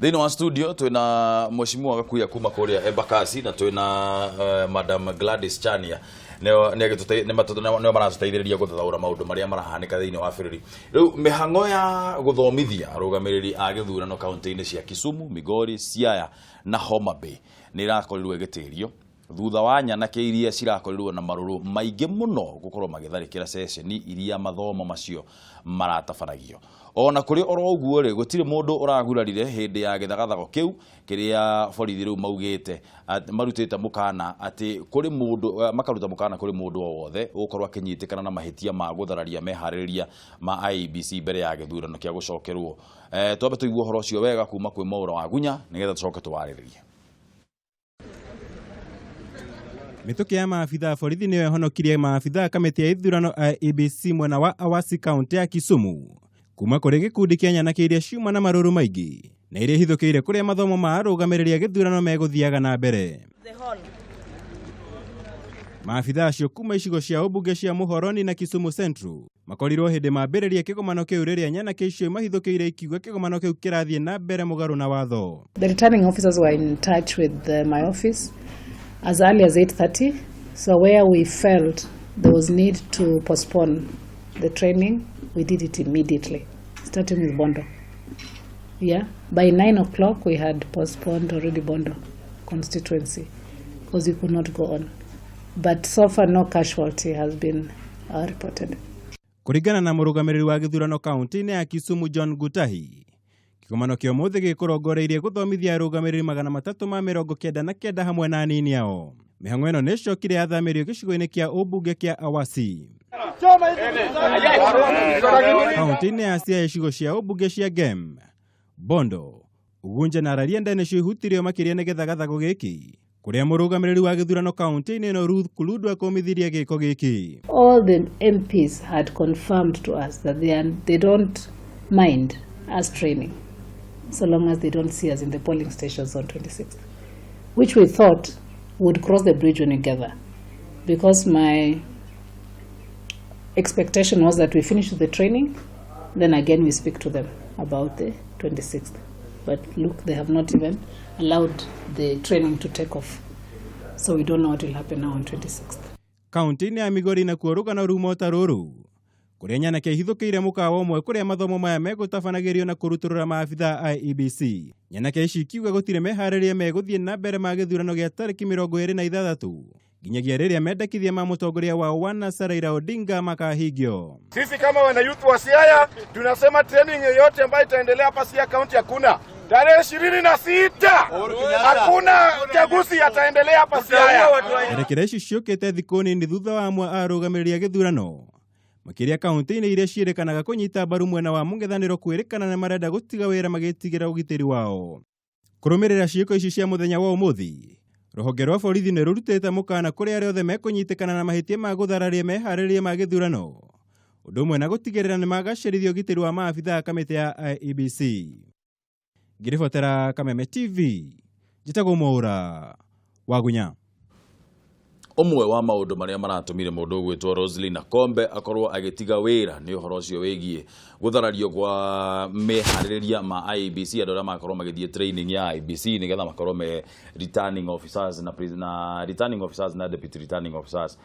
Thĩinĩ wa studio twina mheshimiwa Gakuya kuma kuria Embakasi na twina Madam Gladys Chania neo maratũteithĩrĩria gũthathaũra maũndũ marĩa marahanika thĩinĩ wa bũrũri. Rĩu mĩhang'o ya gũthomithia arũgamĩrĩri a gĩthurano kaunti-inĩ cia Kisumu, Migori, Siaya na Homa Bay nĩ irakorirwo ĩgĩtĩrio thutha wa nyanake iria cirakorirwo na marũrũ maingĩ mũno gũkorwo magĩtharĩkĩra ceceni iria mathomo macio maratabaragio. Ona kũrĩ oro ũguo rĩ gũtirĩ mũndũ ũragurarire hĩndĩ ya gĩthagathago kĩu kĩrĩa borithi rĩu maugĩte marutĩte mũkana atĩ kũrĩ mũndũ makaruta mũkana kũrĩ mũndũ o wothe ũkorwo akĩnyitĩkana na mahĩtia ma gũthararia meharĩrĩria ma IEBC mbere ya gĩthurano kĩa gũcokerwo. Twambe tũigue ũhoro ũcio wega kuma kwĩ Mwaũra wa Gunya nĩgetha tũcoke tũwarĩrĩrie. Mĩtũkĩ ya maabitha borithi nĩyo ĩhonokirie maabitha kamĩtĩ ya ithurano IEBC mwena wa Awasi kaunti ya Kisumu kuma kũrĩ gĩkundi kĩa nyanake iria ciuma na marũrũ maingĩ na iria hithũkĩire kũrĩa mathomo ma arũgamĩrĩri a gĩthurano megũthiaga na mbere. Maabitha acio kuma icigo cia ũmbunge cia Muhoroni na Kisumu Central makorirwo hĩndĩ mambĩrĩria kĩgomano kĩu rĩrĩa nyanake icio mahithũkĩire ikiuga kĩgomano kĩu kĩrathiĩ na mbere mũgarũ na watho. The returning officers were in touch with my office as early as 8:30, so where we felt there was need to postpone the training, we did it immediately, starting with Bondo. Yeah, by 9 o'clock we had postponed already Bondo constituency because we could not go on. But so far no casualty has been reported. Kũringana na mũrũgamĩrĩri wa gĩthurano kaunti-inĩ ya Kisumu John Gutahi, kĩgomano kĩa ũmũthĩ gĩkũrongoreirie gũthomithia arũgamĩrĩri 399 hamwe na anini ao. Mĩhang'o ĩno nĩĩcokire yathamĩrio gĩcigo-inĩ kĩa ũmbunge kĩa Awasi. Kaunti-inĩ ya Siaya icigo cia ũmbunge cia Gem, Bondo, Ugunja na Rarienda nĩcio ihutirio makĩria nĩ gĩthagathago gĩkĩ, kũrĩa mũrũgamĩrĩri wa gĩthurano kaunti-inĩ ĩno Ruth Kuludu akomithirie gĩko gĩkĩ. All the MPs had confirmed to us that they don't mind us training, so long as they don't see us in the polling stations on 26th, which we thought would cross the bridge when we gather, because my expectation was that we finish the training, then again we speak to them about the 26th. But look, they have not even allowed the training to take off, so we don't know what will happen now on 26th. Kaunti-inĩ ya Migori na kuorũgana rumota rũrũ kũrĩa nyanake ihithũkĩire mũkawa ũmwe kũrĩa mathomo maya megũtabanagĩrio na kũrutũrũra maabitha IEBC. Nyanake ici ikiuga gũtirĩ meharĩrĩria megũthiĩ na mbere ma gĩthurano gĩa tarĩki 26 nginyagia rĩrĩa mendekithia ma mũtongoria wa Wana Raila Odinga makahingio. Sisi kama wana youth wa Siaya tunasema training yoyote ambayo itaendelea hapa Siaya County hakuna. Tarehe 26 hakuna uchaguzi yataendelea hapa Siaya. Erekera ici ciũkĩte thikũ nini thutha wa amwe a arũgamĩrĩri a gĩthurano makĩria kaunti-inĩ iria ciĩrĩkanaga kũnyita mbaru mwena wa mũng'ethanĩro kwĩrĩkana na marenda gũtiga wĩra magĩtigĩra ũgitĩri wao. Kũrũmĩrĩra ciĩko ici cia mũthenya wa ũmũthĩ, rũhonge rwa borithi nĩ rũrutĩte mũkana kũrĩ arĩa othe mekũnyitĩkana na mahĩtia ma gũthararia meharĩrĩria ma gĩthurano, ũndũ ũmwe na gũtigĩrĩra nĩ magacĩrithia ũgitĩri wa maabitha kamĩtĩ ya IEBC. Ngĩribotera Kameme TV, njĩtagwo Mwaũra wa Gunya. Ũmwe wa maũndũ marĩa maratũmire mũndũ gwĩtwo Roslyn Akombe akorwo agĩtiga wĩra nĩ ũhoro ũcio wĩgiĩ gũtharario kwa meharĩrĩria ma IEBC andũ arĩa makorwo magĩthiĩ training ya IEBC nĩgetha makorwo me returning officers na returning officers na deputy returning officers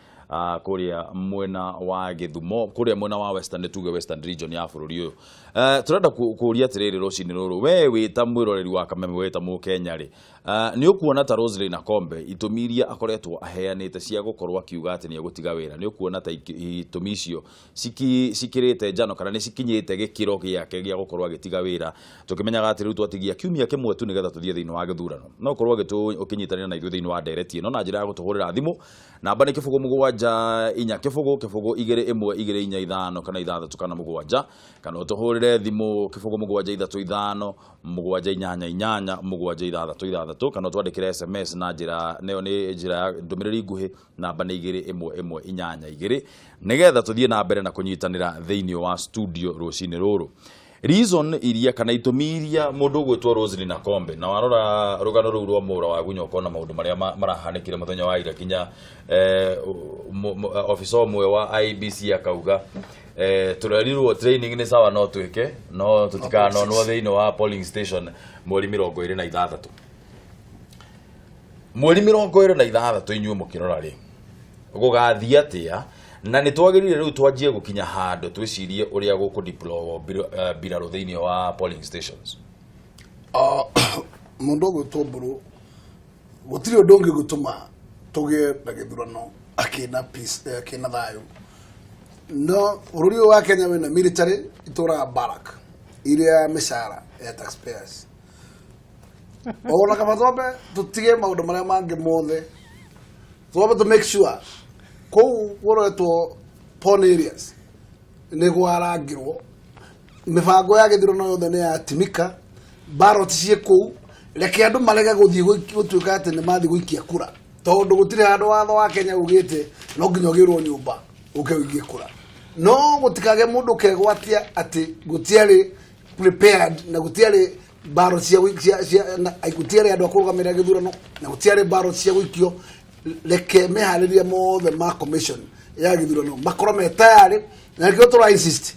kũrĩa mwena wa Gĩthumo, kũrĩa mwena wa Western tuge Western region ya bũrũri ũyũ. Tũrenda kũũria atĩrĩrĩ rũcinĩ rũrũ, we wĩta mwĩroreri wa Kameme wĩta Mũkenya rĩ, nĩ ũkuona ta Roslyn Akombe itũmi iria akoretwo aheanĩte cia gũkorwo akiuga atĩ nĩ egũtiga wĩra, nĩ ũkuona ta itũmi icio cikĩrĩte njano kana nĩ cikinyĩte gĩkĩro gĩake gĩa gũkorwo agĩtiga wĩra, tũkĩmenyaga atĩ rĩu twatigia kiumia kĩmwe tu nĩgetha tũthiĩ thĩinĩ wa gĩthurano, no ũkorwo ũkĩnyitanĩra na ithuĩ thĩinĩ wa ndereti ĩno na njĩra ya gũtũhũrĩra thimũ. Namba nĩ 0754 kana 6 kana 7 kana ũtũhũrĩre thimũ 0735888766 kana twandĩkĩre SMS na njĩra nayo nĩ njĩra ya ndũmĩrĩri nguhĩ namba nĩ 21182 nĩgetha tũthiĩ na mbere na kũnyitanĩra thĩinĩ wa studio rũcinĩ rũrũ. reason iria kana itumiria mundu gwitwa Rosalie na Kombe na warora rugano ruu rwa mura wa gunyoko na maundu maria marahanikire muthenya wa ira kinya officer mwe wa IBC akauga turarirwo training ni sawa no twike no tutikano no thiini wa polling station mweri 26 mweri 26 inyuo mukirora ri gugathii atia na ni twagirire riu twanjie gukinya handu twicirie uria guku deploy biraro thiini wa polling stations mundu gwitwo Mburu gutiri undu ungi gutuma tugie na githurano akina peace akina thayu no bururi wa Kenya wena military itura barak iria mishara ya taxpayers ona kama tobe tutige maundu maria mangi mothe tobe to make sure ko woretwo pon areas ne gwarangirwo mifango ya githurano yothe ne yatimika barot cie ku reke andu marega guthii gutuika ati ne mathi guikia kura tondu gutire handu watho wa Kenya ugite no nginya girwo nyumba ukewigie kura no gutikage mundu kegwatia ati gutiari prepared na gutiari baro cia gutiari andu akurugamira githurano na gutiari baro cia guikio reke mehariria mothe ma commission ya githurano makoro me tayari na kio tura insist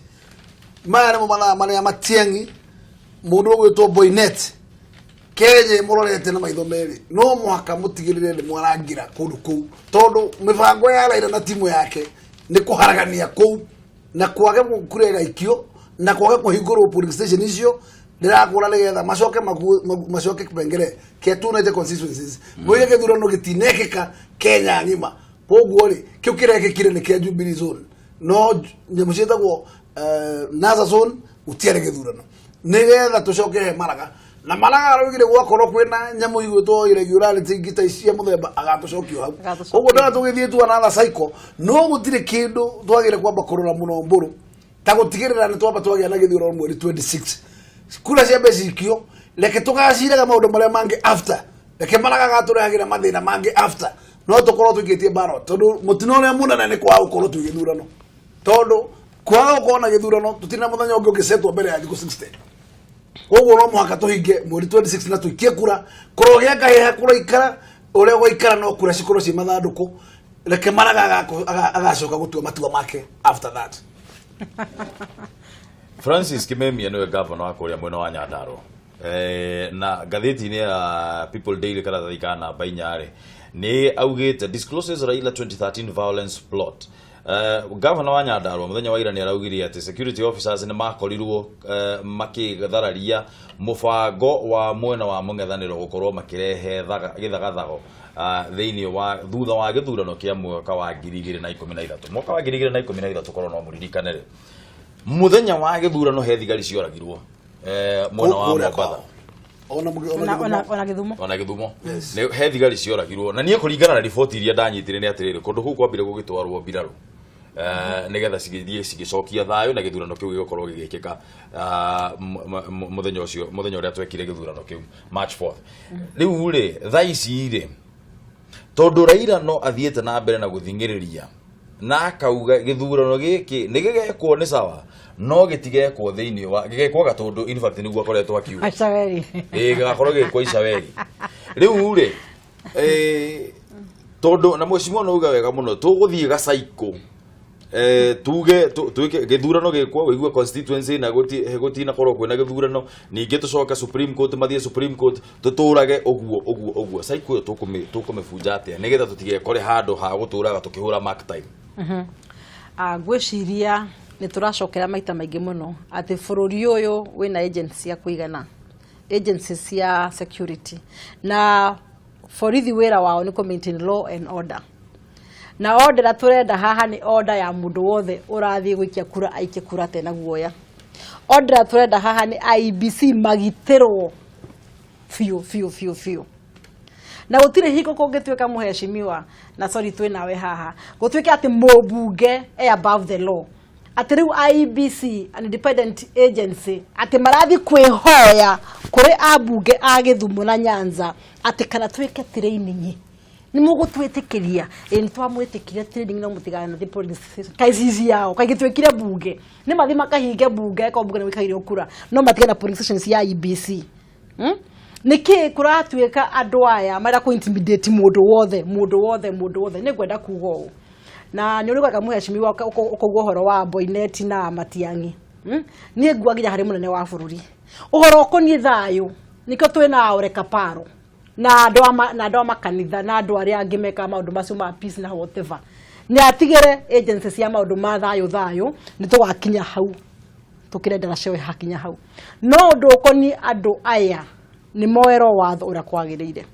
mara maria matiangi mundu gwitwo Boynet Kenya murorete na maitho meri no mwaka mutigirire ni mwarangira kundu kuu tondu mifango ya Raila na timu yake ni kuharagania kuu na kwage kurega ikio na kwage kuhingurwo polling station icio ndirakura nigetha macoke kipengere ketunete constituencies moye githurano gitinekeka Kenya ngima koguo ri kiu kirekekire ni kia Jubilee zone no nyamucitagwo Nasa zone utiare githurano nigetha tucoke Maraga na Maraga arugire gwakorwo kwina nyamu igwitwo irregularity ngita cia muthemba agatucokio hau koguo ndara tugithie tu another cycle no gutire kindu twagire kwamba kurora muno Mburu ta gutigirira ni twamba twagia na githurano mweri 26 kura cia becikio reke tugaciraga maundu maria mangi after reke Maraga gaturehagira mathina mangi after no tukorwo tugitie baro tondu mutino uria munene ni kwa ukorwo tugithurano tondu kwa gukona githurano tutina muthenya ungi ungisetwo mbere ya thiku 60 koguo no muhaka tuhinge mweri 26 na tuikie kura kurogia ngaheha kura ikara uria gwaikara no kura cikorwo ci mathanduku reke Maraga agacoka gutua matua make after that. Francis Kimemia niwe governor wa kuria mwena wa Nyandarua na gatheti-ini ya People Daily karathikana bainyare ni augite discloses Raila 2013 violence plot. Governor wa Nyandarua muthenya wa ira ni araugirie ati security officers ni makorirwo makigathararia mubango wa mwena wa mung'ethaniro gukorwo makirehe githagathago thiini wa thutha wa githurano kia mwaka wa 2013 mwaka wa 2013 korwo no muririkanere muthenya wa githurano he thigari cioragirwo mwena wa Mombasa ona githumo ne he thigari cioragirwo na nie kuringana na report iria ndanyitire ni atiriri kundu ku kwambire gugitwarwo mbiraro nigetha cigicokia thayo na githurano kiu gikorwo gigikika muthenya uria twekire githurano kiu March 4th riu ri thaici ri tondu Raila no athiete na mbere na guthingiriria na akauga githurano giki nigigekwo ni sawa no gitigekwo thiini wa gigekwo gatundu in fact niguo akoretwo akiuga Icaweri gakorwo gikwo Icaweri riu ri tondu na mweshimwa no uga wega muno tuguthie ga cycle tuge githurano gikwo wigwe constituency na guti na korwo kwina githurano ningi tucoka Supreme Court mathie Supreme Court tuturage oguo cycle tukumifunja atia nigetha tutigekore handu ha guturaga tukihura mark time gwiciria ni turacokera maita maingi muno ati bururi uyu wina agency ya kuigana agencies cia security na borithi wira wao ni ku maintain law and order na order turenda haha ni order ya mundu wothe urathie gwikia kura aikie kura tena guoya order turenda haha ni IBC magitirwo fiu na gutire hiko kungituika muheshimiwa na sorry twi nawe haha gutuike ati mubunge above the law ati riu IBC an independent agency ati marathi kwihoya kuri abunge a Githumo na Nyanza ati kana twike training ni mugutwitikiria ni twamwitikiria training no mutigana the police kaicici yao kaigitwikire bunge ni mathi makahinge bunge ko bunge ni wikaire ukura no matigana police stations ya IBC niki kuratwika andu aya mara ku intimidate mundu wothe ni gwenda kuga u na ni urigaga muheshimiwa ukogwo horo wa Boynet na Matiang'i ni ngwaginya hari munene wa bururi uhoro ukoni thayu nikio twina oreka paro na ndo makanitha na ndo aria angi meka maundu macio ma peace na whatever ni atigere agencies cia maundu ma thayu ni tugakinya hau tukirendera cewe hakinya hau no ndo ukoni andu aya ni moero watho uria kwagiriire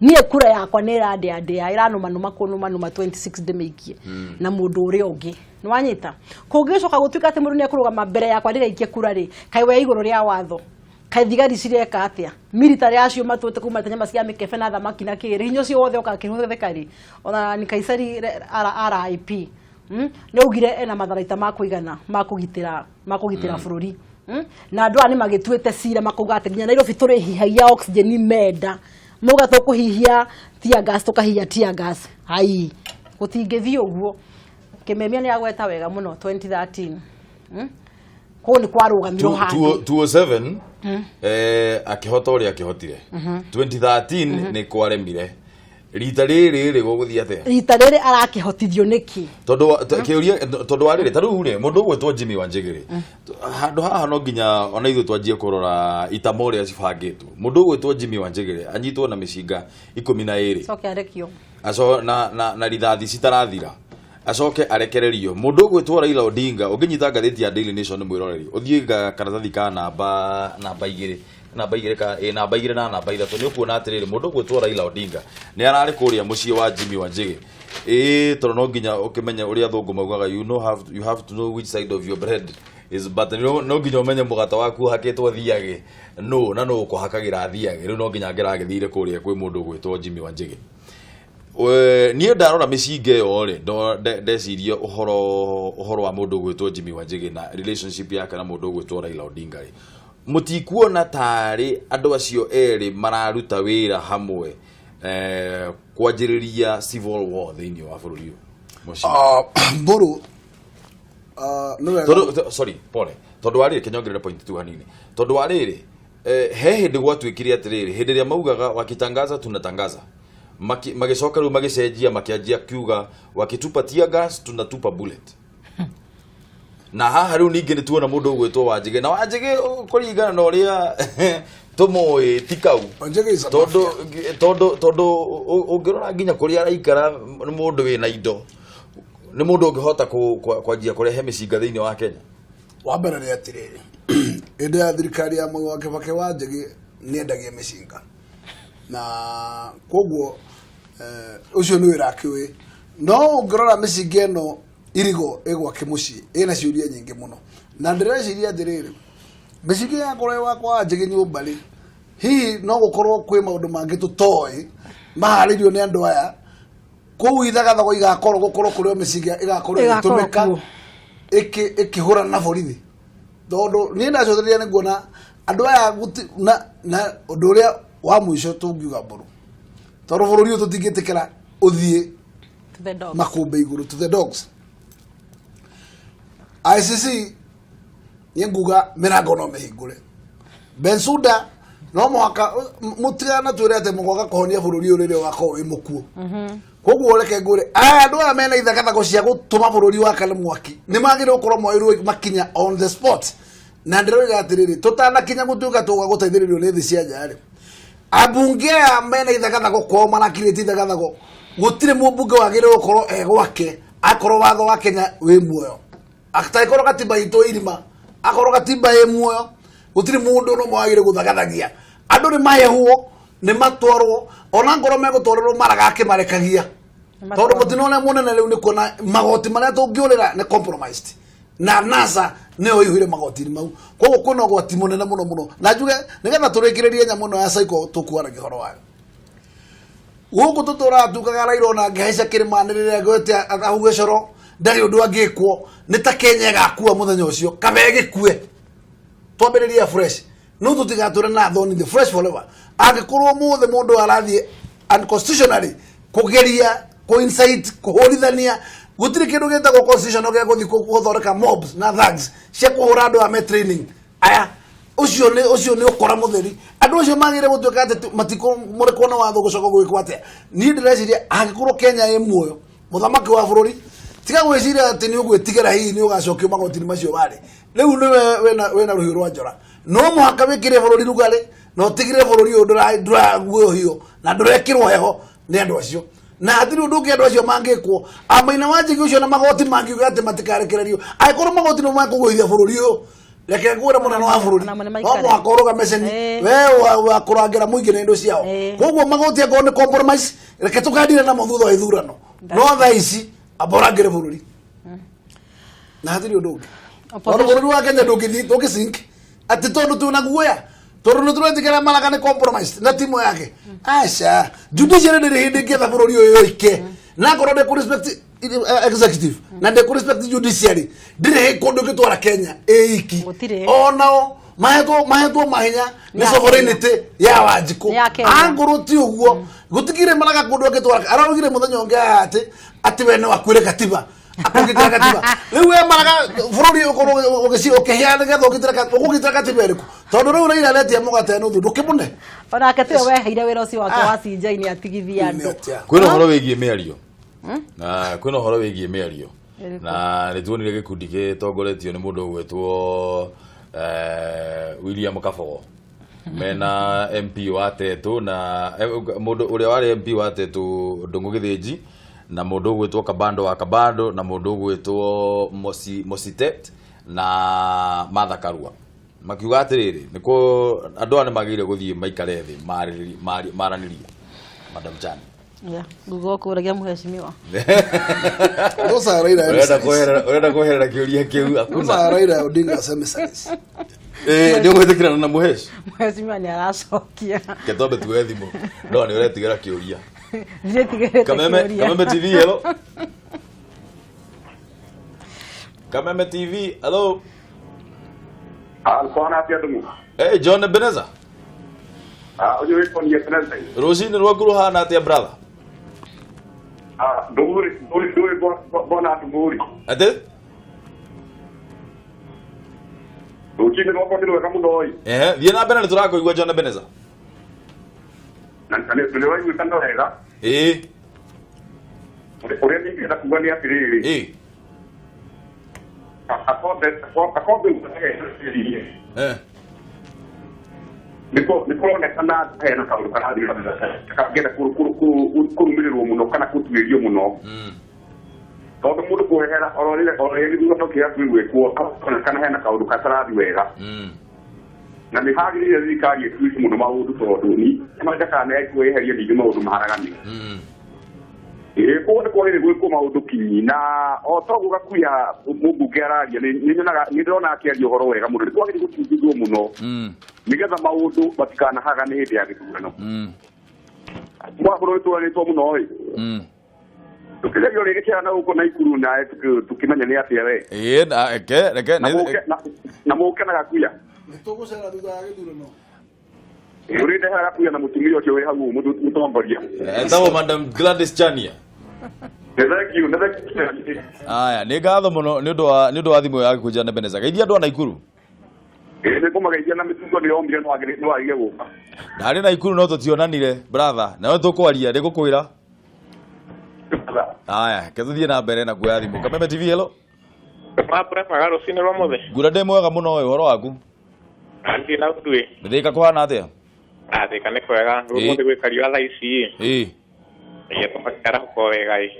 nie kura yakwa ni irandia iranuma kunuma 26 ndemikie na mundu uria ungi ni wanyita kungicoka gutuika ati mundu ni akurugama mbere yakwa ndiraikie kura ri kai we iguru ria watho kai thigari cireka atia military acio matute kuma tanyama cia mikefe na thamaki na kiri hinyo cio wothe ukakihuthekari ona ni kaisari RIP ni ugire ena matharaita makugitira bururi na andu ani magituite cira makuga ati nginya Nairobi turi hihaia oxygen meda muga tukuhihia tear gas tukahihia tear gas ai gutingithi uguo kimemia ni agweta wega muno 2013 ko ni kwarugamiro handi 207 akihota uri akihotire 2013 ni kwaremire rita riri guguthia atia rita riri arakihotithio niki tondu wariri taru ri mundu gwetwo Jimmy Wanjigiri handu haha no nginya ona ithu twanjie kurora itamo ria cibangitwo mundu gwetwo Jimmy Wanjigiri anyitwo na mishinga 12 coke arekio aco na rithathi citarathira acoke arekererio mundu gwetwo Raila Odinga unginyita ngatheti ya Daily Nation mwiroreri uthie karatathi ka namba 2 namba 2 na namba 3 ni ukuona atiriri mundu gwetwo Raila Odinga ni arari kuria mucii wa Jimmy Wanjigi toro no nginya ukimenya uria thungu maugaga you have to know which side of your bread is but no nginya umenye mugata waku hakitwo thiage no ukuhakagira thiage riu no nginya ngiragithire kuria kwi mundu gwetwo Jimmy Wanjigi niä ndarora mä cinga ä yo rä ndecirie uhoro wa må ndå gwä two Jimmy Wanjigi na relationship yake na må ndå gwä two Raila Odinga rä må tikuona tarä andå acio erä mararuta wä ra hamwe kwanjä rä ria civil war thä inä wa bå rå ri mbå sorry pole tondå wa rä rä kenyongerere point tu hanini tondå wa rä rä he hä ndä gwatuä kire atä rä rä hä ndä ä rä a maugaga wakitangaza tunatangaza magicoka riu magicenjia makianjia kiuga wakitupa tear gas tunatupa bullet na haha riu ningi nituona mundu ugwitwo Wanjigi na Wanjigi kuringana na uria tumoi tikau tondu ungirora nginya kuria araikara ni mundu wina indo ni mundu ungihota kwanjia kurehe micinga thiini wa Kenya wa mbere ni atiriri ende ya thirikari ya Mwai wa Kibaki Wanjigi ni endagia micinga na koguo ucio ni wira kiwi no ngirora micinga ino irigo egwa kimuci ina ciuria nyingi muno na ndireciria atiriri micinga ya kore wakwa Wanjigi nyumba ri hihi no gukorwo kwi maundu mangi tutoi maharirio ni andu aya kou ithagathago igakorwo gukorwo kurio micinga igakorwo itumika ikihura na borithi tondu ni ndacotheria ni nguona andu aya na undu uria wa mwisho tungiuga mburu tondu bururi uyu tutingitikira uthie makumbe iguru to the dogs ICC yenguga mirango no mehingure Bensuda no mwaka mutigana twire ate mugoga kuhonia bururi urire wako wi mukuo koguo reke ngure andu aya mena ithagathago cia gutuma bururi wa kale mwaki ni magire ukorwo moirwo makinya on the spot na ndiroiga atiriri tutanakinya gutuka tuga guteithiririo ni thi cia njari abunge mena ithagathago kwao marakirite ithagathago gutire mubunge wagire ukorwo gwake akorwo watho wa Kenya wi muoyo akataikorwo katiba ito irima akorwo katiba ye muoyo gutire mundu no mwagire guthagathagia andu ni mayehuo ni matwarwo ona ngoro megutwarwo maraga akimarekagia tondu mutinone munene riu ni kuona magoti maria tungiurira ni compromised na NASA neo ihire magoti mau koguo kuna gwati munene muno na njuge nigetha turikirerie nya muno ya cycle tukuara gihoro wayo guku tutura tukaga Raila ona ngehaica kirimanirire gwete ahuge coro ndari undu angikwo ni ta Kenya gakua muthenya ucio kabege kue twambiriria fresh no tutigature na thoni the fresh forever angikorwo muthe mundu arathie unconstitutionally kugeria ko insight kuhorithania gutiri kindu gitagwo constitution gya guthi kuthoreka mobs na thugs cia kuhura andu ame training aya ucio ni ukora mutheri andu acio magire gutuika ati matiko muri kuona watho gucoka gwikwa atia ni ndireciria angikorwo Kenya ĩ muoyo muthamaki wa bururi tiga gwiciria ati ni ugwitigera hihi ni ugacokio magotini macio bari riu ni wena ruhiu rwa njora no muhaka wikire bururi rugari no tigire bururi undu nduraguohio na ndurekirwo heho ni andu acio na hatiri undu ungi andu acio mangikwo amaina wanjigi ucio na magoti mangiuga ati matikarekererio aikorwo magoti no makuguithia bururi uyu reke ngwira munene wa bururi no muhaka urugameceni we wakurangira muingi na indo ciao koguo magoti akoo ni compromise reke tukandire na muthutha wa ithurano no thaa ici aborangire bururi na hatiri undu ungi ono bururi wa Kenya ndungisink ati tondu tuna guoya tondu nituretikira malaga ni compromise na timu yake aca judiciary ndiri hindi ngetha bururi uyu ike na korwo de respect executive na de respect judiciary ndiri kundu gitwara Kenya iki onao mahetwo mahinya ni sovereignty ya Wanjiku anguru ti uguo gutikire malaga kundu gitwara araugire muthenya ungi ati we ni wakwire katiba akugitira katiba riu we malaga bururi ukorwo ukihiana getho ukugitira katiba iriku tondu riu Raila letia mugate nuthu ndukimune ona akete we heire wira ucio wake wa cinjaini atigithia andu kwina horo wigie miario na kwina horo wigie miario na nituonire gikundi gitongoretio ni mundu gwetwo William Kabogo mena MP wa Tetu na mundu uria wari MP wa Tetu Ndung'u Githinji na mundu gwetwo Kabando wa Kabando na mundu gwetwo Mositet na Martha Karua makiuga atiriri niko andu ane magire guthie maikare thi maranirie Madam Chan gugo kuragia muheshimiwa Rosa Raila urenda kuherera kiuria kiu Rosa Raila Odinga semisales ndio gwetikira na muheshimiwa ni aracokia ketombe tuwe thimu no ni uretigira kiuria ndiretigirete Kameme TV hello Kameme TV hello Alfona pia Ndung'u. John Beneza Ojo wepo ni Beneza. Rosini rwakuru hana atia brother Ndung'u bona Ndung'u. ate Ukine rwako ndiro kama ndoi. Thiĩ na mbere nĩtũrakũigua John Beneza Na tuliwahi kutanda hela. Ore ni kida kugani atiriri. Akobe utakaye. Niko nekana hena kaulu kana dira kakagenda kurumirwo muno kana kutuirio muno. Tondu mundu kuhera ororire gutokia kwigwekwo kana hena kaulu katarathi wega. Na ni hagirire thirikari ĩtuĩke muno maũndũ tondũ ni majakana ekweheria ningĩ maũndũ maharagani kũndũ kwagĩrĩire gwĩkwo maũndũ kinyi na o toguo gakuya mũmbunge araria nĩ ndĩrona akĩaria ũhoro wega mũno nĩ kwagĩrĩire gũtungithio mũno nĩgetha maũndũ matikanahagane hĩndĩ ya gĩthurano bũrũri tũranĩtwo mũno ĩ tũkĩgerio rĩngĩ kĩana gũkũ Naikuru na tũkĩmenya nĩ atĩa we na mũke na gakuya tugucera thutha wa githurano urinde hara kuya na mutumio cyo we hagu mutomboria tawo Madam Gladys Chania thank you aya nĩ ngatho mũno nĩ ũndũ wa thimũ yaku John Beneza geithia andũ a Naikuru nĩ kũmageithia na mĩtugo nĩ ombire no agire gũka ndarĩ Naikuru no tũtionanire brother nawe tũkwaria nĩ gũkwĩra aya ketũthiĩ na mbere na kuoya thimũ Kameme TV hello Magaro sine rwa mothe ngura ndĩ mwega mũno ũhoro waku Andi na utwe. Ndika kuhana atia? Ndika ne kwega. Rumo de gwikario tha ici. Ye tũmakara ko wega ĩ.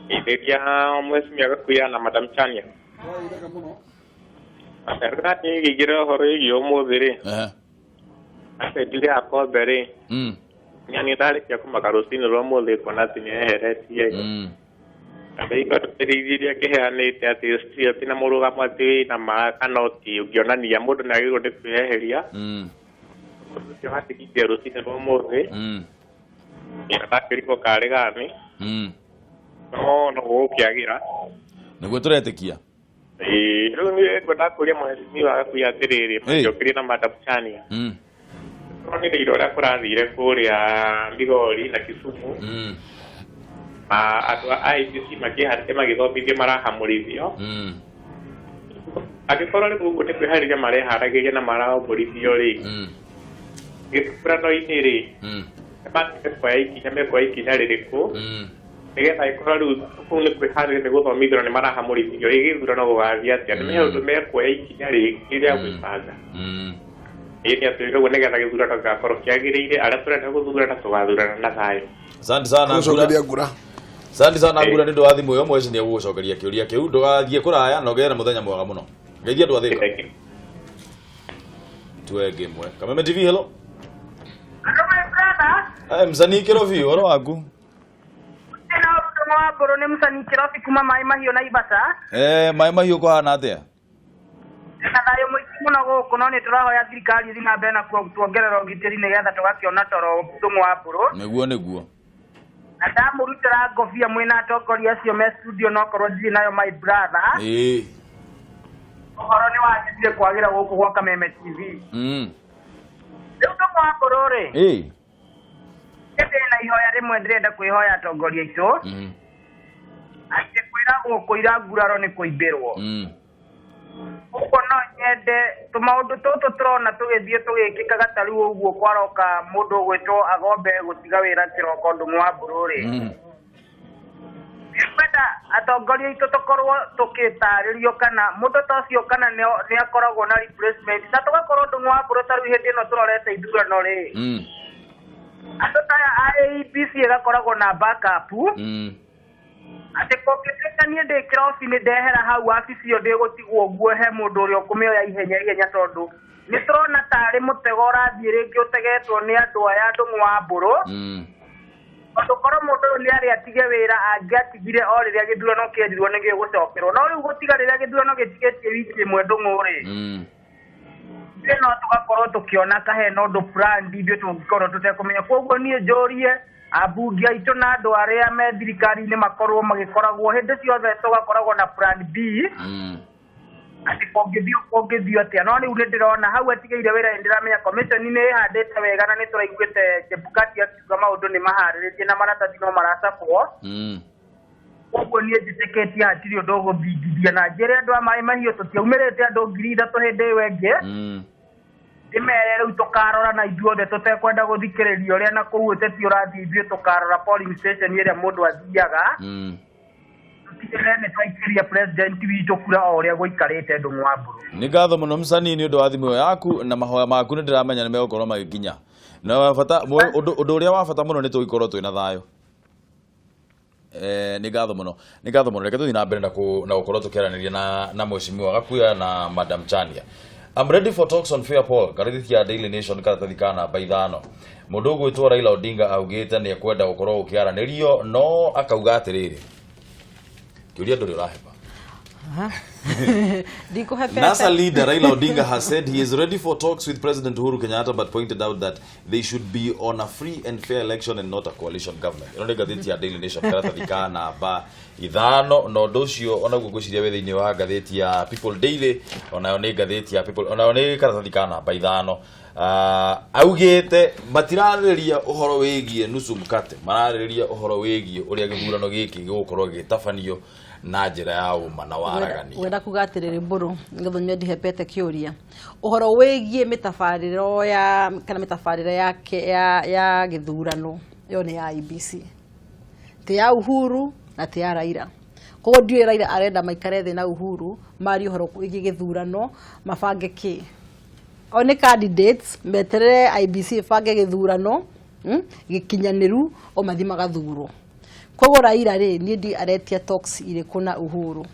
Ithĩria mwecimia gakuya na Madam Chania. Acerga ni gĩgira horo ĩgio mũthĩ rĩ. Acendire akombe rĩ. Nyani ndarĩkia kũmaka rũcinĩ rwa mũthĩ kuona atĩ nĩeheretie. Abeika tũteithĩria kĩheanĩte atĩ atina mũrũgamo atĩ na makanoti ũngĩonania mũndũ nĩagĩrĩirwo nĩ kwĩyeheria ũcio hatigithia rũcinĩ rwa mũthĩ ndakĩrigwo karĩ gani no gũkĩagĩra nĩguo tũretĩkia rĩu nĩ ngwenda kũria mũhecimiwa agakuya atĩrĩrĩ macokĩrie na Madam Chania ni ndiro kurathire kuria Migori na Kisumu atwa IBC makihate magithomithie marahamurithio agikorwo ni gugu ni kwihariria mareharagiria na marahamurithio ri githurano-ini ri mekwa ikinya ririku nigetha ikorwo riu kuu ni kwihariria ni guthomithio ni marahamurithio igithurano gugathia atia ni maundu mekwa ikinya riria gwibanga ini atuirwo nigetha githurano gakorwo kiagiriire aria turenda guthurana tugathurana na thayo. Asante sana Ngura. Asante sana Ngura ni ndo athimu yo mweci ni gucokeria kiuria kiu ndugathie kuraya no gera muthenya mwega muno. Ngeithia ndu athika. Tuege mwe. Kameme TV hello. Hello my brother. Msanii Kirofi oro waku. Ena ndo wa boro ne msanii Kirofi kuma mai mahio na ibasa. Mai mahio ko hana atia. Thayo muno guku no ni turahoya thirikari thina mbere na kuongerera ugitiri nigetha tugakiona toro Ndung'u wa buru niguo na ndamurutira ngobia mwina atongoria acio me studio no korwo njiri nayo my brother uhoro ni wagithire kwagira guku gwa Kameme TV riu Ndung'u wa buru ri na ihoya rimwe ndirenda kwihoya atongoria itu ati kwira guku iranguraro ni kuimbirwo uko no nyende tumaundu tutu turona tugithie tugikika gatari uguo kwaroka mundu gwitwo agombe gutiga wira kiroko Ndung'u wa buru ri kwenda atongoria itu tukorwo tukitaririo kana mundu tocio kana ni akoragwo na replacement sa tugakorwo Ndung'u wa buru taru hindi no turorete ithurano ri andu ta IBC igakoragwo na backup ati koketania de Kirofi ni ndehera hau afisi yo ndigutigwo guo he mundu uri ukumioya ihenya tondu ni turona tari mutego urathie ringi utegetwo ni andu aya Ndung'u wa buru tondu korwo mundu ni ari atige wira angiatigire o riria githurano kiendirwo ni gigucokerwo no riu gutiga riria githurano gitigetie wiki imwe Ndung'u ri no tugakorwo tukiona kahe no ndu plan ndithio tungikorwo tutekumenya koguo nie njorie abunge aitu na andu aria me thirikari-ini makorwo magikoragwo hindi ciothe tugakoragwo na plan B ati kongithio atia no riu nindirona hau atigeire wira ndiramenya commission ni ihandite wega na nituraiguite Chebukati akiuga maundu ni mahariritie na maratathi no maracapwo koguo nie njitikitie hatiri undu guthingithia na njire andu a mai mahio tutiaumirite andu 3,000 hindi wenge dimere riu tukarora na ithuothe tutekwenda guthikiriria uria na kuu uteti urathii ithuĩ tukarora polling station iria mundu athiaga tutigene twaikiria president witu kura o uria guikarite Ndung'u wa buru ni ngatho muno msanii ni undu wa thimu yaku na mahoya maku ni ndiramenya ni megukorwo magikinya na bata undu uria wa bata muno ni tugikorwo twina thayo ni ngatho muno reke tuthi na mbere na gukorwo tukiaraniria na mweshimiwa gakuya na Madam Chania. I'm ready for talks on fair poll. Karithiti ya Daily Nation karatathi kana baithano. Mundu gwitwo Raila Odinga augite ni ekwenda gukorwo ukiaranirio no akauga atiriri. Kiuria nduri uraheba. NASA leader Raila Odinga has said he is ready for talks with President Uhuru Kenyatta but pointed out that they should be on a free and fair election and not a coalition government. Ino ni gatheti ya Daily Nation karatathi kana ithano no ndocio ona guguciria wethe-ini wa gatheti ya People Daily ona ni gatheti ya People ona ni karatathi kana ithano augite matirariria uhoro wigie nusu mkate marariria uhoro wigie uria githurano giki gigukorwo gitafanio na njira ya uma na waragania wenda kugatiriri mburu ngetho nyendihepete kiuria uhoro wigie mitafariro ya kana mitafarira yake ya githurano yo ni ya IBC ti ya Uhuru na ti ya Raila koguo ndiye Raila arenda maikare thi na Uhuru mari uhoro wigie githurano mabange ki one candidates meterere IBC bange githurano gikinyaniru o mathima gathuro koguo Raila ri ni ndi aretia talks ire kuna Uhuru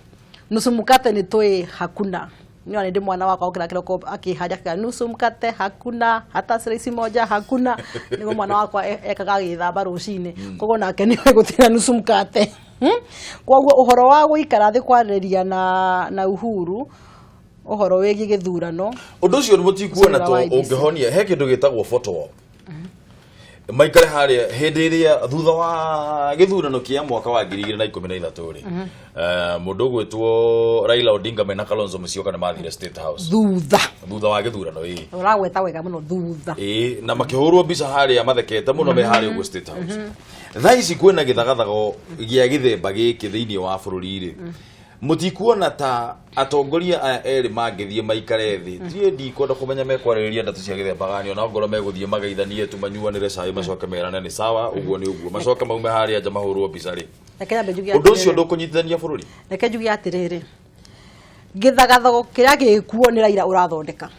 nusu mkate ni toi hakuna ni ndi mwana wako kila kiroko akihaja kwa nusu mkate hakuna hata sirisi moja hakuna ni mwana wako ekaga githamba rucine koguo nake ni gutira nusu mkate koguo uhoro wa guikara thi kwariria na Uhuru uhoro wegi githurano undu ucio ni mutikuona to ungihonia he kindu gitagwo photo op maikare haria hindi iria thutha wa githurano kia mwaka wa 2013 ri mundu gwetwo Raila Odinga mena Kalonzo Musyoka na mathire State House thutha wa githurano uragweta wega muno thutha na makihurwo mbica haria mathekete muno me haria ugo State House thaici kwina githagathago gia githemba giki thiini wa bururi ri mutikuona ta atongoria aya eri mangithie maikare thi tie ndikwenda kumenya mekwariria ndatu cia githemba gani ona ngoro meguthie magaithanie tu manyuanire cai macoke merane ni sawa uguo ni uguo macoke maume haria nja mahurwo mbica ri undu ucio ndukunyitithania bururi reke njugi atiriri githagathago kiria gikuo ni Raila urathondeka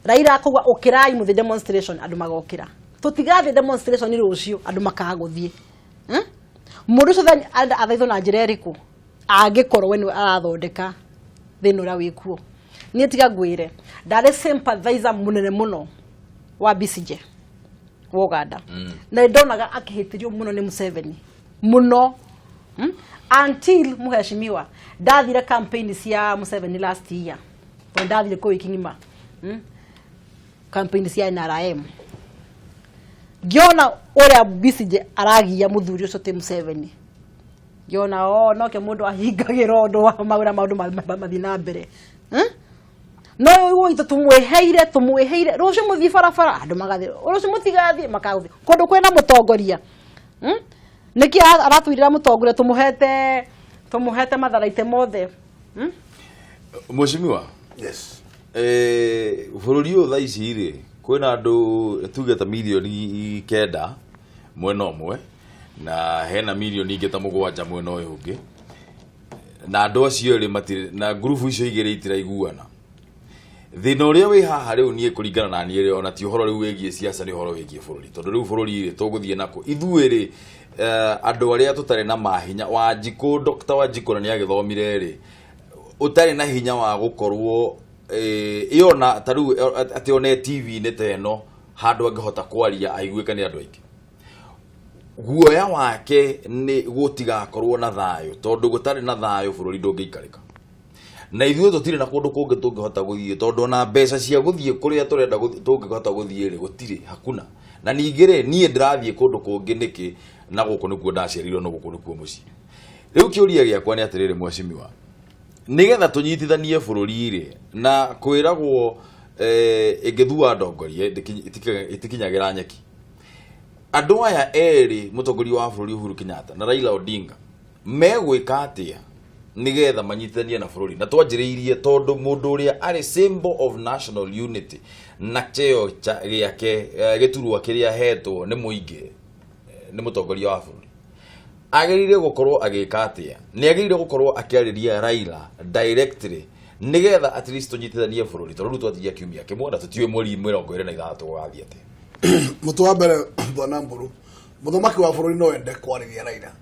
Raila akauga ukirai muthi demonstration andu magokira tutigathi demonstration rucio andu makaguthie mundu so then athaitho na njira iriku angikorwo we ni arathondeka thino ra wikuo nie tiga ngwire ndare sympathizer munene muno wa Bisije wa Uganda na ndonaga akihitirio muno ni Museveni muno until muheshimiwa ndathire campaign cia Museveni last year ndathire ko ikingima campaign cia NRM ngiona uria Bisije aragia muthuri ucio te Museveni ngiona no ke mundu ahingagira undu wa maura maundu mathina mbere no uyo tumweheire rucio muthi barabara andu magathi rucio mutigathi makauthi kundu kwena mutongoria niki aratwirira mutongoria tumuhete matharaite mothe Mheshimiwa yes bururi u thaici ri kwina andu tugeta milioni 9 mwena umwe na hena milioni ingĩ ta 7 mwena ũyũ ũngĩ na andũ acio ri matire na group icio igĩrĩ itiraiguana thina ũrĩa wĩ haha rĩu niĩ kũringana na niĩ rĩ ona ti ũhoro rĩu wĩgiĩ siasa nĩ ũhoro wĩgiĩ bũrũri tondũ rĩu bũrũri rĩ tũgũthiĩ nako ithuĩ rĩ andũ arĩa tũtarĩ na mahinya Wanjikũ Dr. Wanjikũ nĩ agĩthomire rĩ ũtarĩ na hinya wa gũkorwo iona ta rĩu atĩ one TV-inĩ ta ĩno handũ angĩhota kwaria aiguĩka nĩ andũ aingĩ guoya wake ni gutigakorwo na thayo tondu gutari na thayo bururi ndungĩikarĩka na ithuĩ tũtirĩ na kũndũ kũngĩ tũngĩhota gũthiĩ tondu na mbeca cia gũthiĩ kũrĩa tũrenda tũngĩhota gũthiĩ rĩ gũtirĩ hakuna na ningĩ rĩ niĩ ndĩrathiĩ kũndũ kũngĩ nĩkĩ na gũkũ nĩkuo ndaciarirwo no gũkũ nĩkuo mũciĩ rĩu kĩũria gĩakwa nĩ atĩrĩrĩ Mheshimiwa nigetha tũnyitithanie bururi rĩ na kwĩragwo ĩngĩthua ndongoria itikinyagĩra nyeki andu aya eri mutongoria wa bururi Uhuru Kenyatta na Raila Odinga megwika atia nigetha manyitithanie na bururi na twanjĩrĩirie tondu mundu uria ari symbol of national unity na cheo giake giturwa kiria hetwo ni muingi ni mutongoria wa bururi agirire gukorwo agika atia ni agirire gukorwo akiariria Raila directly nigetha at least tunyitithanie bururi tondu twathiia kiumia kimwe na tutiwe mweri 23 gũgathiĩ atia mutu wa mbere bwana Mburu muthomaki wa bururi no ende kwariria Raila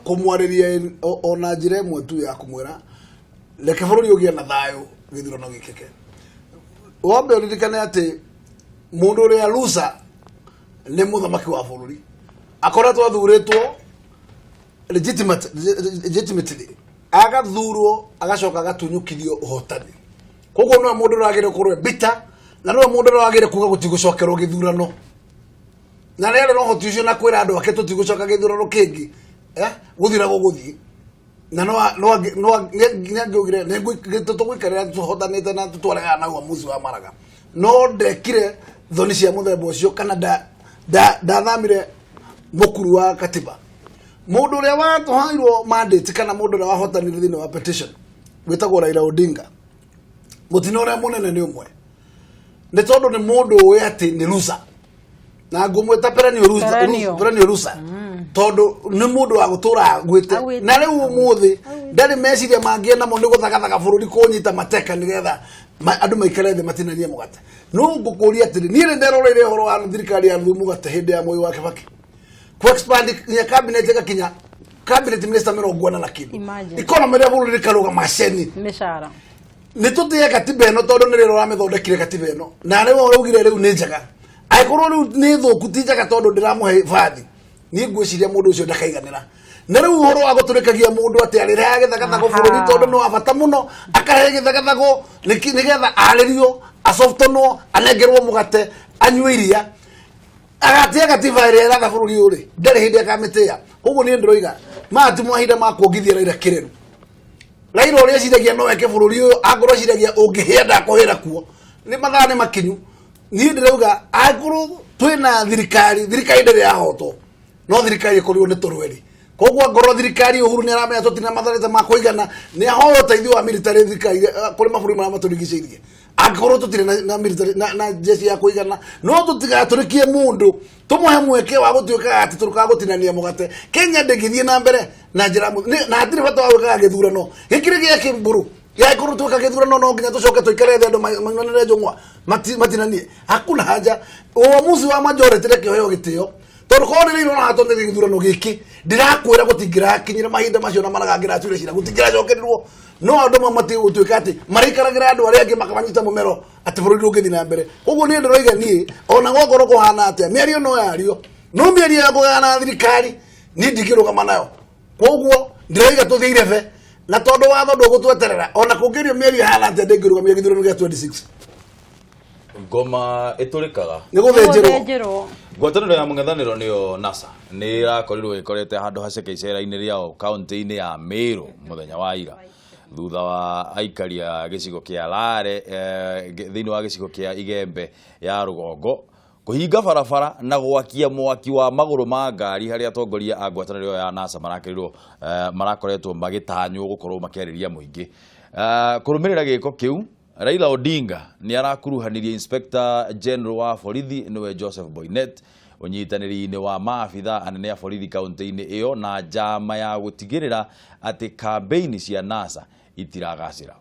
kumwariria ona njira imwe tu ya kumwira reke bururi ugie na thayo githurano gikeke wambe uririkane ati mundu uria loser ni muthomaki wa bururi akoretwo athuritwo legitimately agathurwo agacoka agatunyukithio uhotani koguo no mundu uragire kurwe bitter na no mundu uragire kuga gutigucokerwo githurano na rero no hotucio na kwira andu ake tutigucoka githurano kingi guthira guguthi na no ngegire tugwikarira tuhotanite na tutwarega na uamuzi wa maraga no ndekire thoni cia muthemba ucio kana ndathamire mukuru wa katiba mundu uria watuhairwo mandate kana mundu uria wahotanire thini wa petition witagwo Raila Odinga mutino uria munene ni umwe ni tondu ni mundu we ati ni loser na ngumwita perennial loser tondu ni mundu wa gutura gwite na riu umuthi ndari meciria mangie namo ni guthagathaga bururi kunyita mateka nigetha andu maikare thi matinanie mugate no ngukuria atiri ni ri nderoreire horo wa thirikari ya Ndung'u mugate hindi ya Moi wa Kibaki ku expand ya cabinet gakinya cabinet minister mero ngwana na kindu economy ya bururi karuga masheni mishara ni tutie katiba eno tondu ni rero ramethondekire katiba eno na riu uraugire riu ni njaga aikorwo riu ni thuku ti njaga tondu ndiramuhe fathi ni ngwiciria mundu ucio ndakaiganira na riu horo wa guturikagia mundu ati ari ra githagathago bururi tondu no abata muno akahe githagathago nigetha aririo asoftono anengerwo mugate anywe iria agatia gatiba ire ratha bururi uri ndari hindi akamitia uguo ni ndiroiga mati mwahinda makuongithia Raila kireru Raila uri ciragia no weke bururi uyu angoro ciragia ungihienda kuhira kuo ni mathane makinyu ni ndirauga angoro twina thirikari ndiri yahoto no thirikari ikorirwo ni turweri koguo ngoro thirikari Uhuru ni aramenya tutina matharete makuigana ni ahoyo teithio wa military thirikari kuri maburi mara maturigiceirie angoro tutire na military na jeshi ya kuigana no tutigaturikie mundu tumuhe mweke wa gutuika ati turuka gutinania mugate Kenya ndegithie na mbere na njira na atire bata wa gwika githurano gikire gia kimburu ya ikuru tuka githurano no nginya tucoke tuikare thendo manonere njungwa matinanie hakuna haja uamuzi wa majority reke hoyo gitio tondu kone riro na hatonde githurano giki ndirakwira gutingira kinyira mahinda macio na maragangira acure cira gutingira cokerirwo no andu mati gutuika ati marikaragira andu aria angi makamanyita mumero ati bururi ungithi na mbere koguo ni ndiroiga nie ona gokoro kuhana atia miario no yario no miario ya kugana thirikari ni ndingirugama nayo koguo ndiroiga tuthiire ve na tondu watho ndugutweterera ona kungirio miario hana atia ndingirugamia githurano gia 26 ngoma iturikaga ni guthenjirwo ngwataniro ya mung'ethaniro niyo NASA ni irakorirwo ikorete handu haceke icera-ini riao kaunti-ini ya Meru muthenya wa ira thutha wa aikari a gicigo kia Lare thiini wa gicigo kia Igembe ya rugongo kuhinga barabara na gwakia mwaki wa maguru ma ngari haria atongoria a ngwataniro ya NASA marakoretwo magitanywo gukorwo makiariria muingi kurumirira giko kiu Raila Odinga ni arakuruhanirie Inspector General wa borithi niwe Joseph Boynet unyitaniri-ini wa maabitha anene a borithi kaunti-ini iyo na njama ya gutigirira ati campaign cia NASA itiragacira.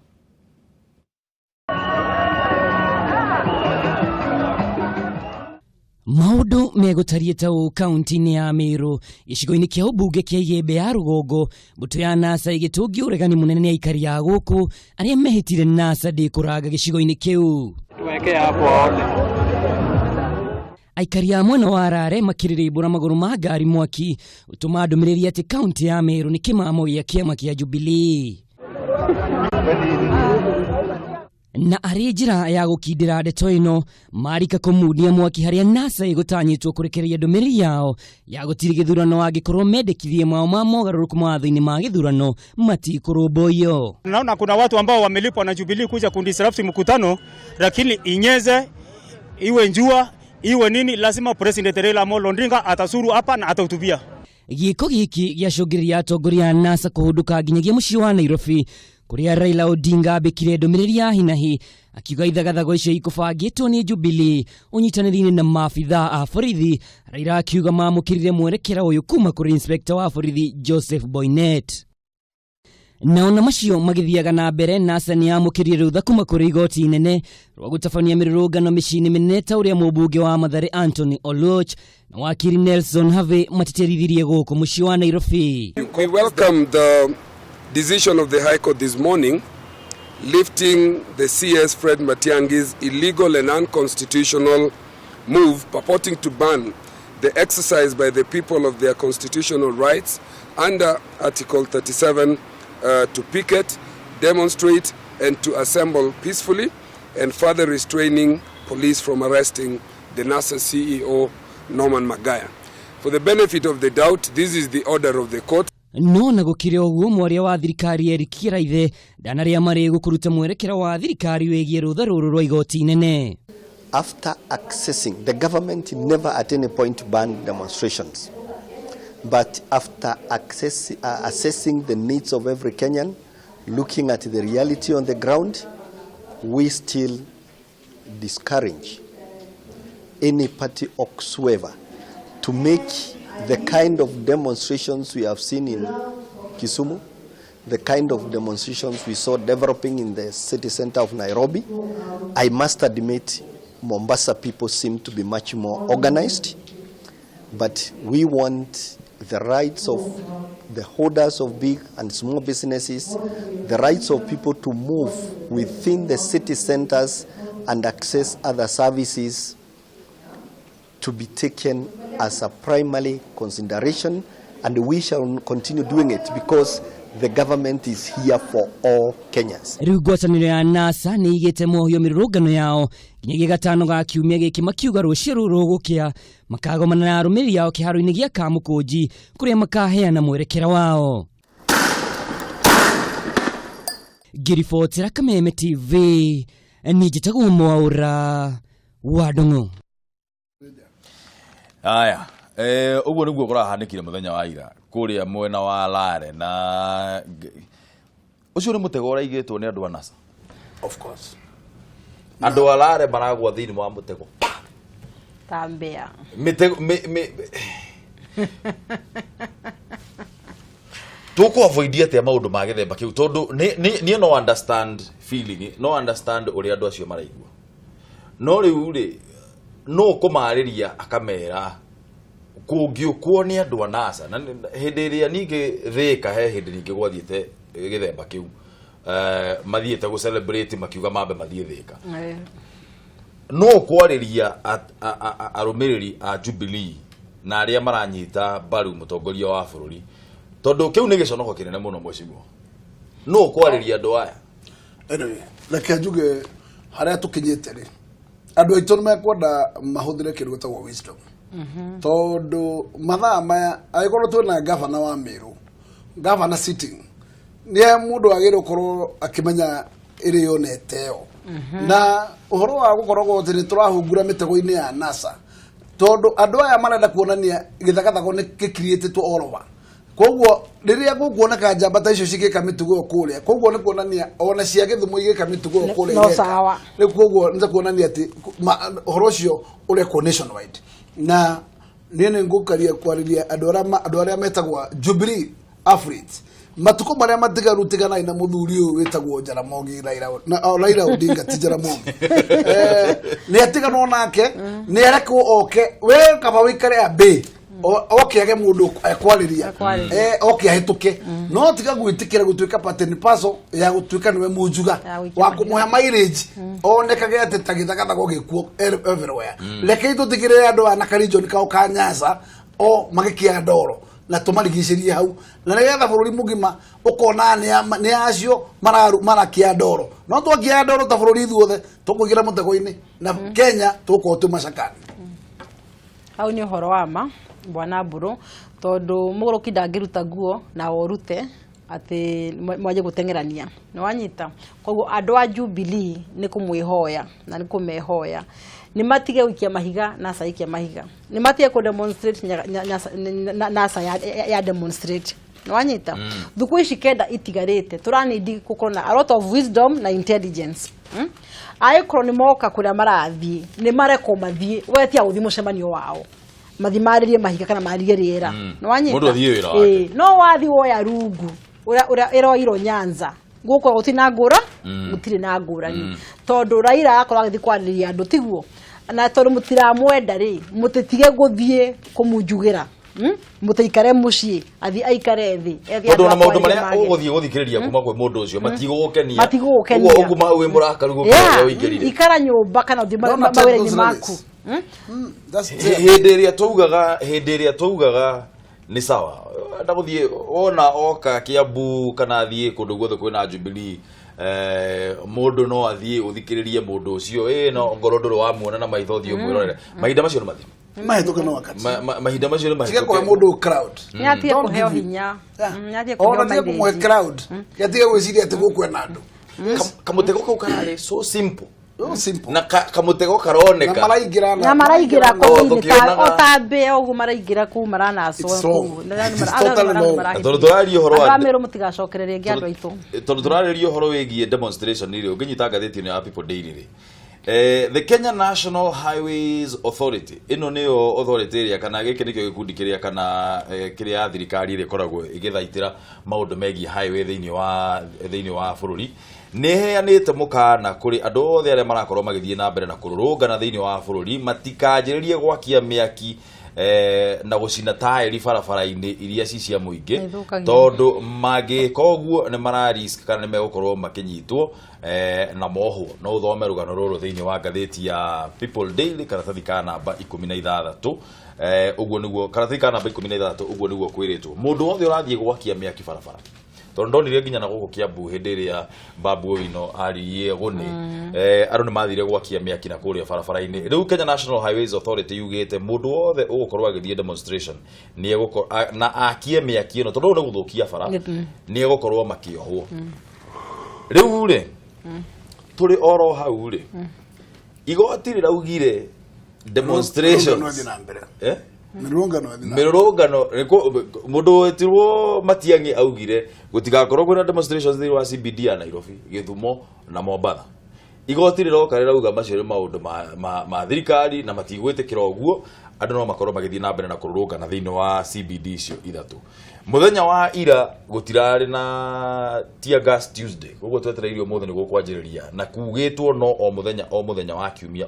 Maundu megutarie tau kaunti-ini ya Meru icigo-ini kia ubunge kia Igembe ya rugongo mbuto ya NASA igitungia uregani munene ni aikari ya guku aria mehitire NASA ndikuraga gicigo-ini kiu tuweke hapo aone aikari ya mwena wa Rare makiririmbura maguru ma ngari mwaki utuma ndumiriri ati kaunti ya Meru ni kimamo ya kiama kia Jubilee na ari njira ya gukindira ndeto ino marika kumudia mwaki haria NASA igutanyitwo kurekereria ndumiriri yao ya gutiri githurano angikorwo mendekithie mao ma mogaruruku mawatho-ini ma githurano matikurumbuyo. Naona kuna watu ambao wamelipwa na Jubilee kuja kundisrupt mkutano, lakini inyeze iwe njua iwe nini, lazima President Raila Amolo Odinga atasuru hapa na atahutubia. Giko giki giacungiriria atongoria a NASA kuhunduka nginyagia mucii wa Nairobi kuria Raila Odinga abikire ndumiriri ya hinahi akiuga ithagathago icio ikubangitwo ni Jubilee unyitaniri-ini na maabitha a borithi. Raila akiuga mamukirire mwerekera uyu kuma kuri Inspector wa borithi Joseph Boynet. Naona macio magithiaga na mbere NASA ni amukirire rutha kuma kuri igoti inene rwa gutabania mirurungano micini minene ta uria mubunge wa Mathare Anthony Oluoch na wakiri Nelson Have matiterithirie guku mucii wa Nairobi. We welcome the decision of the High Court this morning lifting the CS Fred Matiang'i's illegal and unconstitutional move purporting to ban the exercise by the people of their constitutional rights under Article 37 to picket, demonstrate and to assemble peacefully, and further restraining police from arresting the NASA CEO Norman Magaya. For the benefit of the doubt, this is the order of the court. No na gukire oguo mwaria wa thirikari Rikiratha ndanaria mari gukuruta mwerekera wa thirikari wegie rutha ruru rwa igoti inene. After accessing, the government never at any point banned demonstrations, but after assessing the needs of every Kenyan, looking at the reality on the ground, we still discourage any party whatsoever to make the kind of demonstrations we have seen in Kisumu, the kind of demonstrations we saw developing in the city center of Nairobi. I must admit, Mombasa people seem to be much more organized, but we want the rights of the holders of big and small businesses, the rights of people to move within the city centers and access other services to be taken as a primary consideration, and we shall continue doing it because the government is here for all Kenyans. Riu ngwatanĩro ya NASA nĩ igĩte mohio mĩrũrũngano yao nginyagia gatano ga kiumia gĩkĩ makiuga rũciũ rũgũkĩa makagomana na arũmĩrĩri yao kĩharo-inĩ gĩa Kamũkũnji kũrĩa makaheana mwerekera wao. Ngiribotera Kameme TV ni njĩtagwo Mwaũra wa Ndung'u. Aya uguo niguo kũrahanĩkire mũthenya wa ira kũrĩa mwena wa Lare na ucio nĩ mũtego ũraigĩtwo nĩ andũ a NASA. Of course. Andũ a Lare maragwa thĩinĩ wa mũtego. Tambea. Mitego tuko avoidia te maundu ma gĩthemba kĩu tondu ni no understand feeling, no understand ũrĩa andũ acio maraigua. No rĩu rĩ no kũmarĩria akamera kũngĩũkwo nĩ andũ a NASA na hĩndĩ ĩrĩa ningĩ thĩka he hĩndĩ ningĩ gwathiĩte gĩthemba kĩu mathiĩte gũ celebrate makiuga mambe mathiĩ thĩka. No kwarĩria arũmĩrĩri a Jubilee na arĩa maranyita mbaru mũtongoria wa bũrũri tondu kiu nĩ gĩconoko kĩnene mũno mwecirio. No kwarĩria andũ aya. Anyway, reke njuge harĩa tũkinyĩte rĩ andũ aitũ nĩ mekwenda mahũthĩre kĩndũ gĩtagwo wisdom. Tondu mathaa maya agĩkorwo twĩna gavana wa Meru, gavana sitting nĩ mũndũ agĩrĩirwo gũkorwo akĩmenya ĩrĩ yonete yo. Na ũhoro wa gũkorwo atĩ nĩ tũrahungura mĩtego-inĩ ya NASA tondu andũ aya marenda kuonania gĩthagathago nĩ gĩkiriĩtĩtwo all over. Koguo rĩrĩa gũkuoneka njamba ta icio cigĩka mĩtugo kũrĩa, koguo nĩ kuonania ona cia Gĩthumo igĩka mĩtugo kũrĩa. No sawa. Rĩu koguo nĩ kuonania atĩ ũhoro ũcio ũrekwo nationwide. Na niĩ nĩ ngũkaria kwarĩria andũ arĩa metagwo Jubilee Afrits matuko marĩa matigaru tigana na mũthuri ũyũ wĩtagwo Jaramogi Raila Odinga ti Jaramogi. Nĩ atigano nake nĩ arekwo oke we kaba wĩkare abe oke age mũndũ ekwarĩria oke ahĩtũke no tiga gwĩtĩkĩra gũtuĩka pattern paso ya gũtuĩka nĩwe mũnjuga wa kũmũhe mileage onekage atĩ ta gĩthagathago gĩkuo everywhere. Reke tũtigĩrĩre andũ a Nakarinjoni kao ka Nyanza o magĩkia ndoro na tũmarigicĩrie hau na nĩgetha bũrũri mũgima ũkona nĩ acio marakia ndoro no twakia ndoro ta bũrũri ithuothe tũkũigĩra mũtego-inĩ na Kenya tũkorwo twĩ macakani. Hau nĩ ũhoro wa ma bwana Mburu tondu mũgũrũki ndangĩruta nguo na orute ati mwaje gũtengerania nĩ wanyita. Koguo andũ a Jubilee nĩ kũmwĩhoya na nĩ kũmehoya nĩ matige gũikia mahiga na saikia mahiga, nĩ matige ku demonstrate NASA ya demonstrate nĩ wanyita. Thukũ ici kenda itigarĩte tũranidi gũkorwo na a lot of wisdom na intelligence. Aĩkorwo nĩ moka kũrĩa marathiĩ nĩ marekwo mathiĩ wetia ũthi mũcemanio wao mathimarĩrie mahiga kana marige rĩera nĩ wanyita. No wathi woya rungu ũrĩa ĩroirwo Nyanza gũkũ gũtirĩ na ngũra gũtirĩ na ngũrani tondu Raila akorwo agĩthiĩ kwarĩria andũ tiguo na tondu mũtiramwenda rĩ mũtitige gũthiĩ kũmũnjugĩra mũteikare mũciĩ athi aikare thĩ tondu na maũndũ marĩa ũgũthiĩ gũthikĩrĩria kuma kwĩ mũndũ ũcio matigũgũkenia ũguo ũguma wĩ mũrakaru gũkĩra ũingĩrire ikara nyũmba kana ũthiĩ mawĩra-inĩ maku. Hĩndĩ ĩrĩa twaugaga nĩ sawa ndagũthiĩ ona oka Kiambu kana athiĩ kũndũ guothe kwĩna Jubilee mũndũ no athiĩ ũthikĩrĩrie mũndũ ũcio no ngoro ndũrĩ wamuona na maitho ũthiĩ ũmwĩrorere mahinda macio nĩ mathiru mahĩtũke no wakati mahinda macio nĩ mahĩtũke tiga kũhe mũndũ crowd nĩ atige kũheo hinya nĩ atige kũhe crowd yatige gwĩciria atĩ gũkwena andũ kamũtego kau kararĩ so simple na kamũtego karoneka na maraingĩra kũu otambe ũguo maraingĩra kũu maranacwo kũu tondũ tũrarĩria ũhoro wa Meru mũtigacokererie ngĩ andũ aitũ tondũ tũrarĩria ũhoro wĩgiĩ demonstration rĩrĩ ũngĩnyita ngathĩti-inĩ ya People Daily the Kenya National Highways Authority ĩno nĩyo authority ĩrĩa kana gĩkĩ nĩkĩo gĩkundi kĩrĩa kana kĩrĩa thirikari ĩrĩa ĩkoragwo ĩgĩthaitĩra maũndũ megiĩ highway thĩinĩ wa bũrũri nĩ heanĩte mũkana kũrĩ andũ othe arĩa marakorwo magĩthiĩ na mbere na kũrũrũngana thĩinĩ wa bũrũri matikanjĩrĩrie gwakia mĩaki na gũcina taĩri barabara-inĩ iria ci cia mũingĩ tondu mangĩka ũguo nĩ mararisk kana nĩ megũkorwo makĩnyitwo na mohwo no ũthome rũgano rũrũ thĩinĩ wa ngathĩti ya People Daily karatathi ka namba 16 ũguo nĩguo karatathi ka namba 16 ũguo nĩguo kwĩrĩtwo mũndũ wothe ũrathiĩ gwakia mĩaki barabara tondu ndonire nginya na guku Kiambu hindi ria Babu Owino ariye gune andu ni mathire gwakia miaki na kuria barabara-ini riu Kenya National Highways Authority yugite mundu wothe ugukorwo agithie demonstration ni egukorwo na akie miaki ino tondu ni guthukia bara ni egukorwo makiohwo riu ri turi oro hau ri igoti riraugire demonstration mirurungano mundu wetirwo Matiang'i augire gutigakorwo kwina demonstrations thiri wa CBD ya Nairobi, Githumo na Mombasa. Igoti riroka rirauga macio maundu ma thirikari na matigwitikira uguo andu no makorwo magithii na mbere na kururungana thiini wa CBD icio ithatu. Muthenya wa ira gutirari na tear gas Tuesday, koguo twetereirio muthe niguo kwanjiriria na kugitwo no o muthenya wa kiumia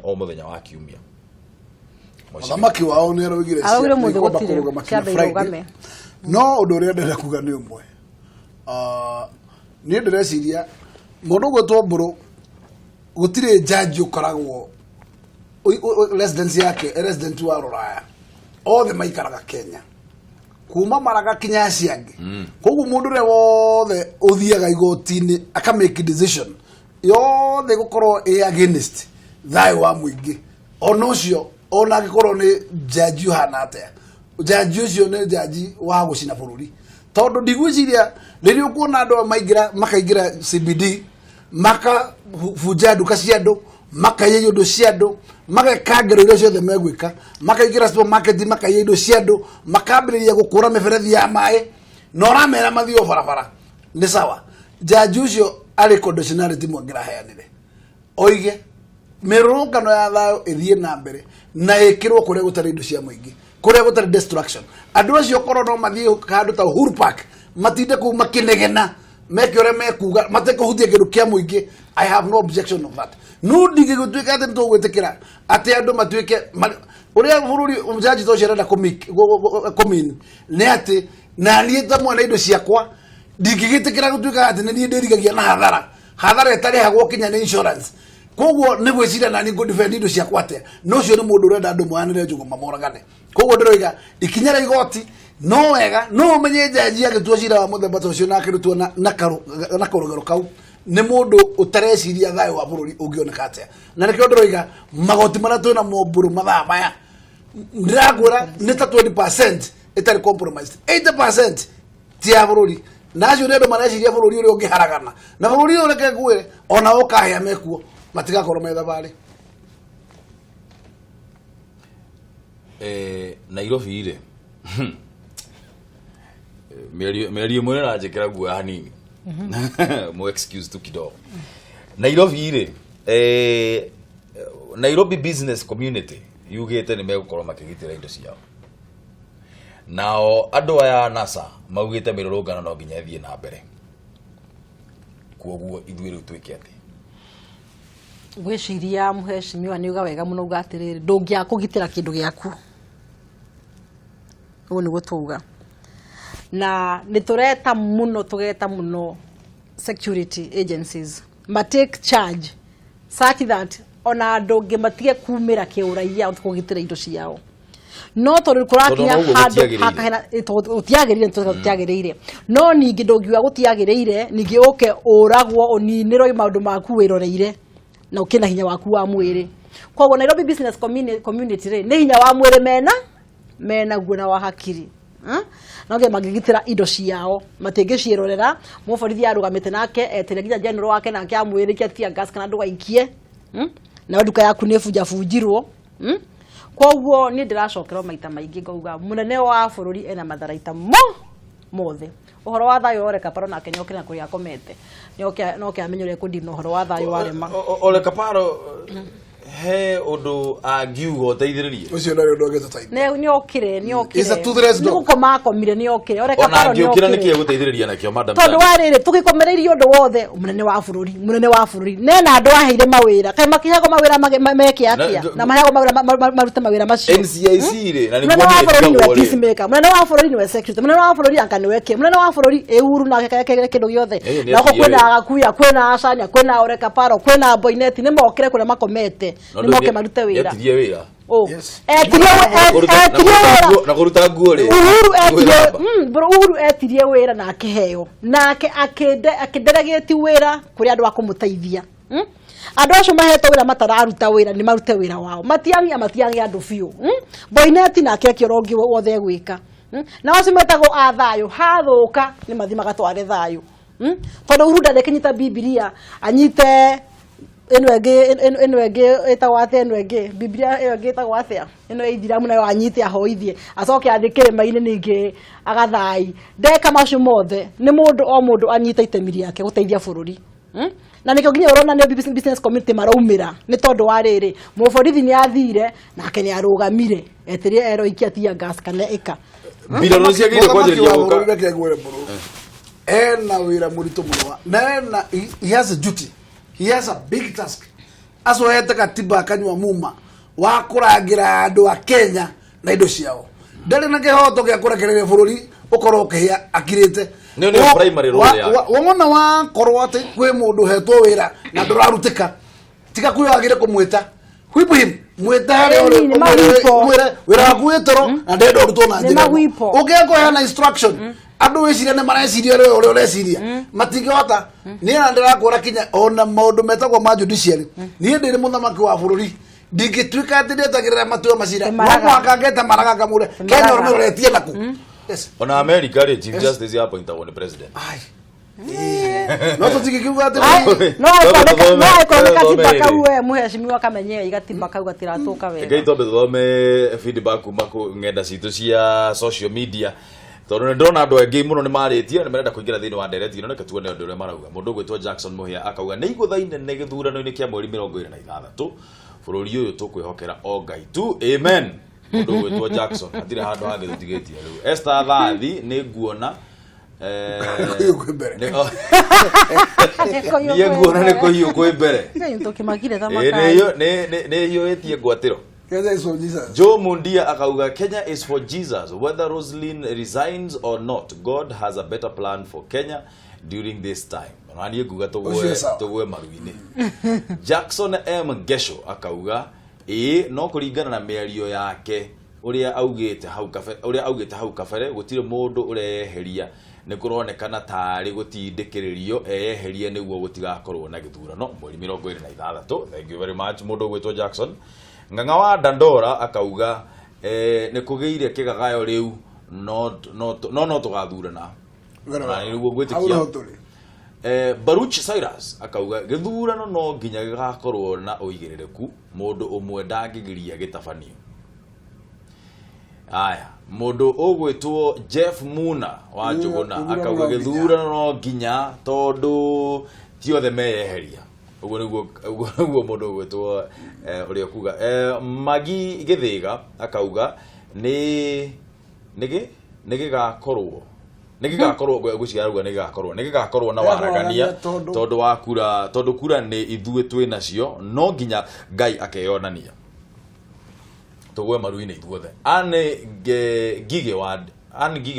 Thamaki wao ni arugire cia Friday. No undu uria ndenda kuga ni umwe. Ni ndireciria mundu gwetwo Mburu gutire judge ukoragwo residence yake resident wa Ruraya othe maikaraga Kenya kuma Maraga kinya Ciangi koguo mundu re wothe uthiaga igoti-ini aka make decision yothe gukorwo against thayo wa muingi onocio ona gikorwo ni judge hana atia judge ucio ni judge wa gucina bururi tondu ndigwiciria riria ukuona andu makaingira CBD maka fuja duka cia andu makaiya indo cia andu magekangero irio ciothe megwika makaingira supermarket makaiya indo cia andu makambiriria gukura miberethi ya mai no ramera mathio barabara ni sawa judge ucio ari conditionality mwangira heanire oige mirurungano ya thayo ithie na mbere na ikirwo kuria gutari indo cia muingi kuria gutari destruction andu acio korwo no mathie kandu ta Uhuru Park matinde ku makinegena mekiore mekuga matekuhutia kindu kia muingi. I have no objection of that. No digi gutwika ati ntugwitikira ati andu matwike uria bururi umjaji to sherada komini ne ati na nieta mwana indo ciakwa ndigigitikira gutwika ati ni ndirigagia na hathara etari hagwo kinya ni insurance koguo ni gwicira na ni go defend indo ciakwa ate no cio ni mundu urenda andu mwanire njugo mamoragane koguo ndiroiga ikinyara igoti no wega no menye jaji agitua cira wa muthemba tocio na kirutwo na karugero kau ni mundu utareciria thayo wa bururi ungioneka atia na nikio ndiroiga magoti mara twina Mburu mathaa maya ndiragura ni ta 20% itari compromised 80% tia bururi na acio ndio mareciria bururi uri ungiharagana na bururi uri reke ngwire ona ukahia mekuo matigakorwo metha bari Nairobi ire Meri mwe na jekera gwa hanini mo excuse tu kidogo Nairobi ire Nairobi business community yugete ni megukorwo makigitira indo ciao nao andu aya NASA maugite mirurungano no nginya thie na mbere koguo ithuĩ rĩu twĩke atĩ gwiciria muheshimiwa ni uga wega muno ugatiriri ndungia kugitira kindu giaku uguo ni gutuga na nitureta muno security agencies take charge such that ona andu ngi matige kumira kiuraia kugitira indo ciao no tondu kurakinya handu hakahena utiagirire no ningi ndungiwa gutiagirire ningi uke uragwo uninirwo maundu maku wiroreire na ukina hinya waku wa mwiri koguo Nairobi business community ri ni hinya wa mwiri mena guona wa hakiri na nge magigitira indo ciao matingiciirorera muborithi arugamite nake eteregia general wake nake amwiri kia gas kana ndugaikie na nduka yaku ni bunjirwo koguo ni ndiracokera maita maingi ngauga munene wa bururi ena matharaita mothe uhoro wa thayo oreka paro na Kenya okira kuria komete no ke amenyore kundina uhoro wa thayo warema oreka paro he undu angiugo teithiririe ucio ndari undu ogeta taithia ni okire is a two-dress dog gukoma komire ni okire oreka paro ni okire niki guteithiriria nakio madam tondu warire tukikomereirie undu wothe munene wa bururi nena andu aheire mawira kai makihago mawira meke atia na mahago mawira maruta mawira macio NCIC ri na ni kwa peacemaker munene wa bururi ni security munene wa bururi angane weke munene wa bururi euru na kindu giothe na ko kwena agakuya kwena asanya kwena oreka paro kwena boineti ni mokire kuria makomete ni moke marute wira yetirie wira na kuruta nguo ri Uhuru etirie wira na akiheo nake akiderageti wira kuri andu akumuteithia andu acio mahetwo wira matararuta wira ni marute wira wao matiangi andu biu boineti nake kiorongi wothe gwika na wacio metagwo athayo hathuka ni mathi magatware thayo tondu Uhuru ndarekinyita Biblia anyite eno ege etawate eno ege Biblia ege etawate eno ithiramu nayo anyite ahoithie acoke athikire maine ningi agathai ndeka macio mothe ni mundu anyita itemi riake guteithia bururi na nikio nginya urona ne business community maraumira ni tondu wa riri muborithi ni athire nake ni arugamire etirie ero ikiatia gas kana eka bilono ciagire kwajiriria guka ena wira murito muno na he has a duty. He has a big task. Aso heta katiba kanywa muma wa kuragira andu a Kenya na indo ciao. Ndari na kihoto gya kuragerera bururi ukoro kihia akirite. Ni primary role ya. Wona wa korwate kwe mundu hetwo wira na ndurarutika. Tika kuyo agire kumwita. Hwipo him mwita wira kuitoro na ndendo ruto na njira. Ugeko yana instruction. Andu wiciria ne mareciria ore oreciria matingihota ni na ndirakora kinya ona maundu metagwo ma judiciary ni ndiri muthamaki wa bururi ndingituika ati ndetagirira matua macira mwaka ngeta maraga kamure Kenya roretie naku yes ona America ri chief justice hapa itakuwa ni president no tutikiuga ati no katiba kauwe muheshimiwa kamenye igatiba kau gatiratuka wega ngeito bethome feedback kuma ngenda citu cia social media tondu ndona andu engi muno ni maritie ni merenda kuingira thiini wa ndereti no reke tuone undu uria marauga mundu gwitwo Jackson Muhia akauga ni iguthaine ne githurano-ini kia mweri 26 bururi uyu tukwihokera o Ngai tu amen mundu gwitwo Jackson atire handu hangi tutigetie riu Esther Thathi ni nguona ni nguona ni kuhiu kwi mbere ni hiyo etie ngwatiro Kenya is for Jesus. Joe Mundia akauga Kenya is for Jesus. Whether Roslyn resigns or not, God has a better plan for Kenya during this time. Nani guga togwe maruine. Jackson M Gesho akauga no kuringana na mĩario yake uria augite hau kabere gutire mundu ureheria ni kuronekana tari gutindikiririo eyeherie niguo gutigakorwo na githurano mweri 26. Thank you very much mundu gwitwo Jackson. Nganga wa Dandora akauga ni kugeire kigagayo riu no tugathurana na niguo gwitikia Baruch Cyrus akauga githurano no nginya gigakorwo na uigirereku mundu umwe ndangigiria gitabanio. Aya mundu ugwitwo Jeff Muna wa Njuguna akauga githurano no nginya tondu tiothe meyeheria ugo niguo mundu ugwitwo uria kuga Magi Githiga akauga ni gigakorwo guciaruga nigigakorwo na waragania tondu wa kura kura ni ithue twi nacio no nginya Ngai akeyonania tugwe maruine ithuothe. Ane Gige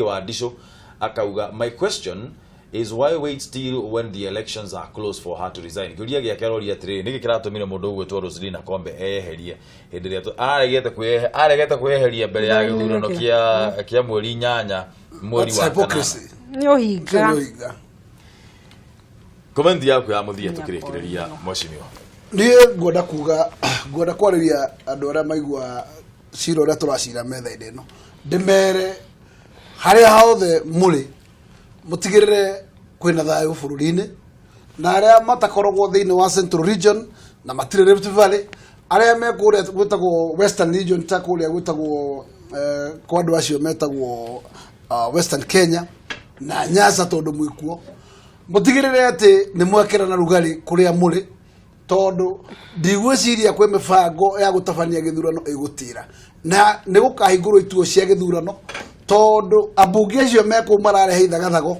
wa Disho akauga my question is why wait still when the elections are close for her to resign. Kuria gya kerori atire niki kiratumire mundu gwitwo Roslyn Kombe eherie hindiria aregete kweheria mbere ya githurano kia mweri 8 mweri wa 8 nyo higa comment yaku ya muthia tukirikireria mwashimio ni ngoda kwariria andu aria maigua cira uria turacira metha-ini ino ndimere haria hothe muri mutigirire kwina thayu bururi-ini na aria matakoragwo thiini wa Central Region na matire Rift Valley aria me kuria gwitagwo Western Region ta kuria gwitagwo kwa andu acio metagwo Western Kenya na Nyanza tondu mwikuo mutigirire ati ni mwekera na rugari kuria muri tondu ndigwiciria kwe mibango ya gutabania githurano igutira na ni gukahingurwo ituo cia githurano tondu ambunge acio meko mararehe ithagathago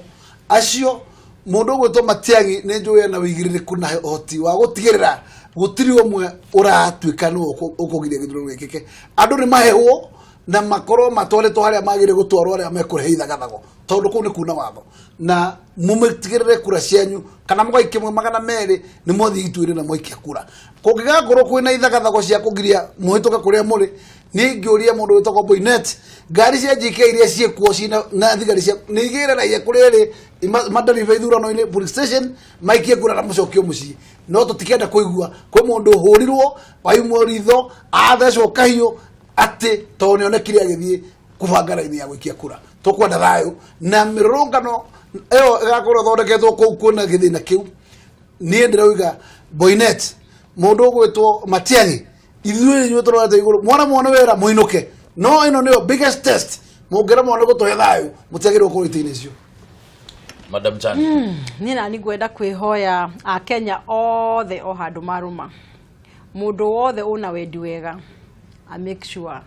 acio mundu gwitwo Matiang'i ni njuye na wigiririku na hoti wa gutigirira gutiri umwe uratuika no ukugiria githurano gikike andu ni mahehwo na makoro matwaretwo haria magire gutwarwo aria mekureheitha gathago tondu kuu ni kuna watho na mumetigirire kura cianyu kana mugaikie 200 ni mothi ituire na moikia kura kungigakorwo kwina ithagathago cia kugiria muhituka kuria muri ni ngiuria mundu witagwo Boynet ngari cia JK iria ciekuo cina na thigari cia nigire raia kuriri madari veithurano ini police station maikie kura na mucokio mucii no tutikenda kuigua kwi mundu hurirwo waimwo ritho athecwo kahiu ati to nionekire agithie kubanga raini ya gwikia kura tukwenda thayo na mirurungano eyo igakorwo thondeketwo kuu kuna githina kiu nie ndirauga Boynet mundu gwitwo Matiang'i ithuĩ inyuĩ tũrorete igũrũ mwana wĩra mũinũke no ĩno nĩyo biggest test mũngĩra mwana gũtũhe thayũ mũtiagĩrĩirwo kũrwo itĩ-inĩ icio. Madam Chan. Niĩ nani ngwenda kwĩhoya Akenya othe o handũ marũma mũndũ wothe ũna wendi wega a make sure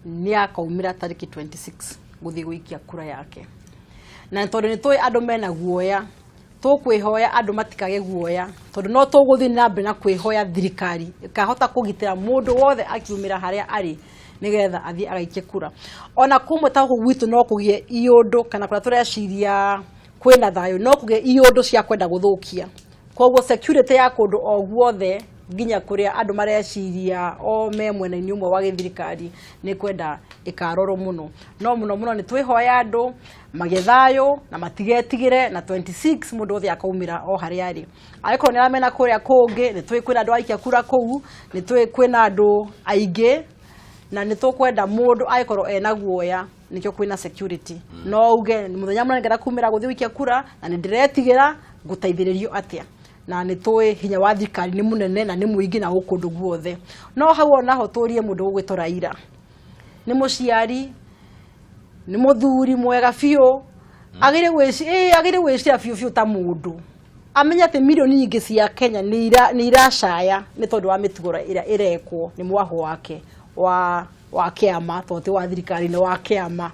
nĩ akaumĩra tarĩki 26 gũthiĩ gũikia kura yake na tondũ nĩ tũĩ andũ mena guoya tukwĩhoya andũ matikage guoya tondu no tũgũthiĩ na mbere na kwĩhoya thirikari ikahota kũgitĩra mũndũ wothe akiumĩra harĩa arĩ nigetha athiĩ agaikie kura ona kumwe ta gwitũ no kũgie iũndũ kana kũrĩa tũreciria kwĩna thayũ no kũgie iũndũ cia kwenda gũthũkia koguo security ya kũndũ o guothe nginya kũrĩa andũ mareciria o me mwena-inĩ ũmwe wa gĩthirikari nĩ kwenda ikarorwo mũno no mũno nĩ twĩhoya andũ magethayũ na matigetigĩre na 26 mũndũ wothe akaumĩra o harĩa arĩ angĩkorwo nĩ aramena kũrĩa kũngĩ nĩ twĩ kwĩna andũ aikia kura kũu nĩ twĩ kwĩna andũ aingĩ na nĩ tũkwenda mũndũ angĩkorwo ena guoya nĩkĩo kwĩna security no uge mũthenya mũna nĩngenda kumĩra gũthiĩ gũikia kura na nĩ ndĩretigĩra gũteithĩrĩrio atĩa na nĩ tũĩ hinya wa thirikari nĩ mũnene na nĩ mũingĩ na gũkũndũ guothe no hau onaho tũrie mũndũ ũgwĩtwo Raila nĩ mũciari nĩ mũthuri mwega biũ agĩrĩ gwĩciria biũ ta mũndũ amenya atĩ milioni nyingĩ cia Kenya nĩ iracaya nĩ tondũ wa mĩtugo ĩrĩa ĩrekwo nĩ mwaho wake wa kĩama tondũ wa thirikari nĩ wa kĩama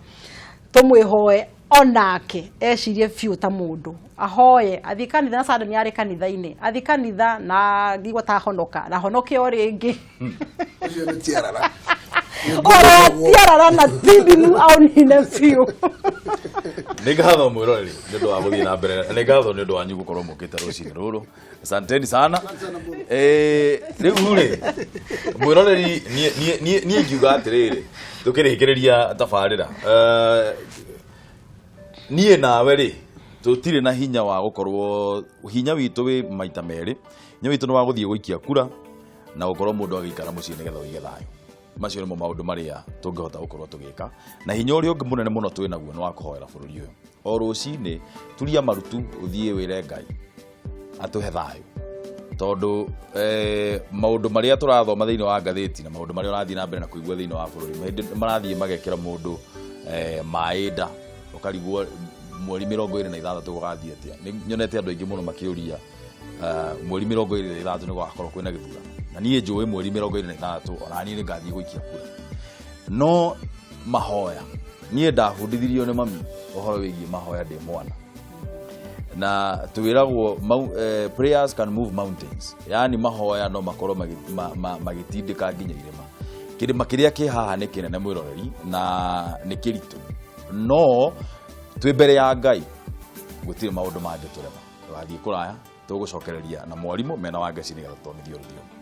tũmwĩhoe onake ecirie biũ ta mũndũ ahoye athi kanitha na sada nĩ arĩ kanitha-inĩ athi kanitha na ngigwa ta honoka na honoke o rĩngĩ ũcio nĩ tiarara tiarara na tibinu au nine biũ nĩ ngatho mwĩroreri nĩ ũndũ wa gũthiĩ na mbere nĩ ngatho nĩ ũndũ wanyu gũkorwo mũkĩte rũcinĩ rũrũ asanteni sana rĩu rĩ mwĩroreri niĩ ngiuga atĩrĩrĩ tũkĩrĩkĩrĩria tabarĩra niĩ nawe rĩ tutirĩ na hinya wa gũkorwo hinya witũ wĩ maita merĩ hinya witũ nĩ wa gũthiĩ gũikia kura na gũkorwo mũndũ agĩikara mũciĩ nĩgetha ũige thayũ macio nĩmo maũndũ marĩa tũngĩhota gũkorwo tũgĩka na hinya ũrĩa ũngĩ mũnene mũno twĩ naguo nĩ wa kũhoera bũrũri ũyũ o rũcinĩ turia marutu ũthiĩ wĩre Ngai atũhe thayũ tondũ maũndũ marĩa tũrathoma thĩinĩ wa ngathĩti na maũndũ marĩa ũrathiĩ na mbere na kũigua thĩinĩ wa bũrũri marathiĩ magekĩra mũndũ maĩ nda ũkarigwo mweri 26 gũgathiĩ atĩa nĩ nyonete andũ aingĩ mũno makĩũria mweri 26 nĩ gũgakorwo kwĩna gĩthurano na niĩ njũĩ mweri 26 ona niĩ nĩ ngathiĩ gũikia kura no mahoya niĩ ndabundithirio nĩ mami ũhoro wĩgiĩ mahoya ndĩ mwana na twĩragwo prayers can move mountains yani mahoya no makorwo magĩtindĩka nginya irĩma kĩrĩa kĩ haha nĩ kĩnene mwĩroreri na nĩ kĩritũ no twĩ mbere ya Ngai gũtirĩ maũndũ mangĩ tũrema tũgathiĩ kũraya tũgũcokereria na mwarimũ mena wa ngeci nĩgetha tũthomithio rũthiomi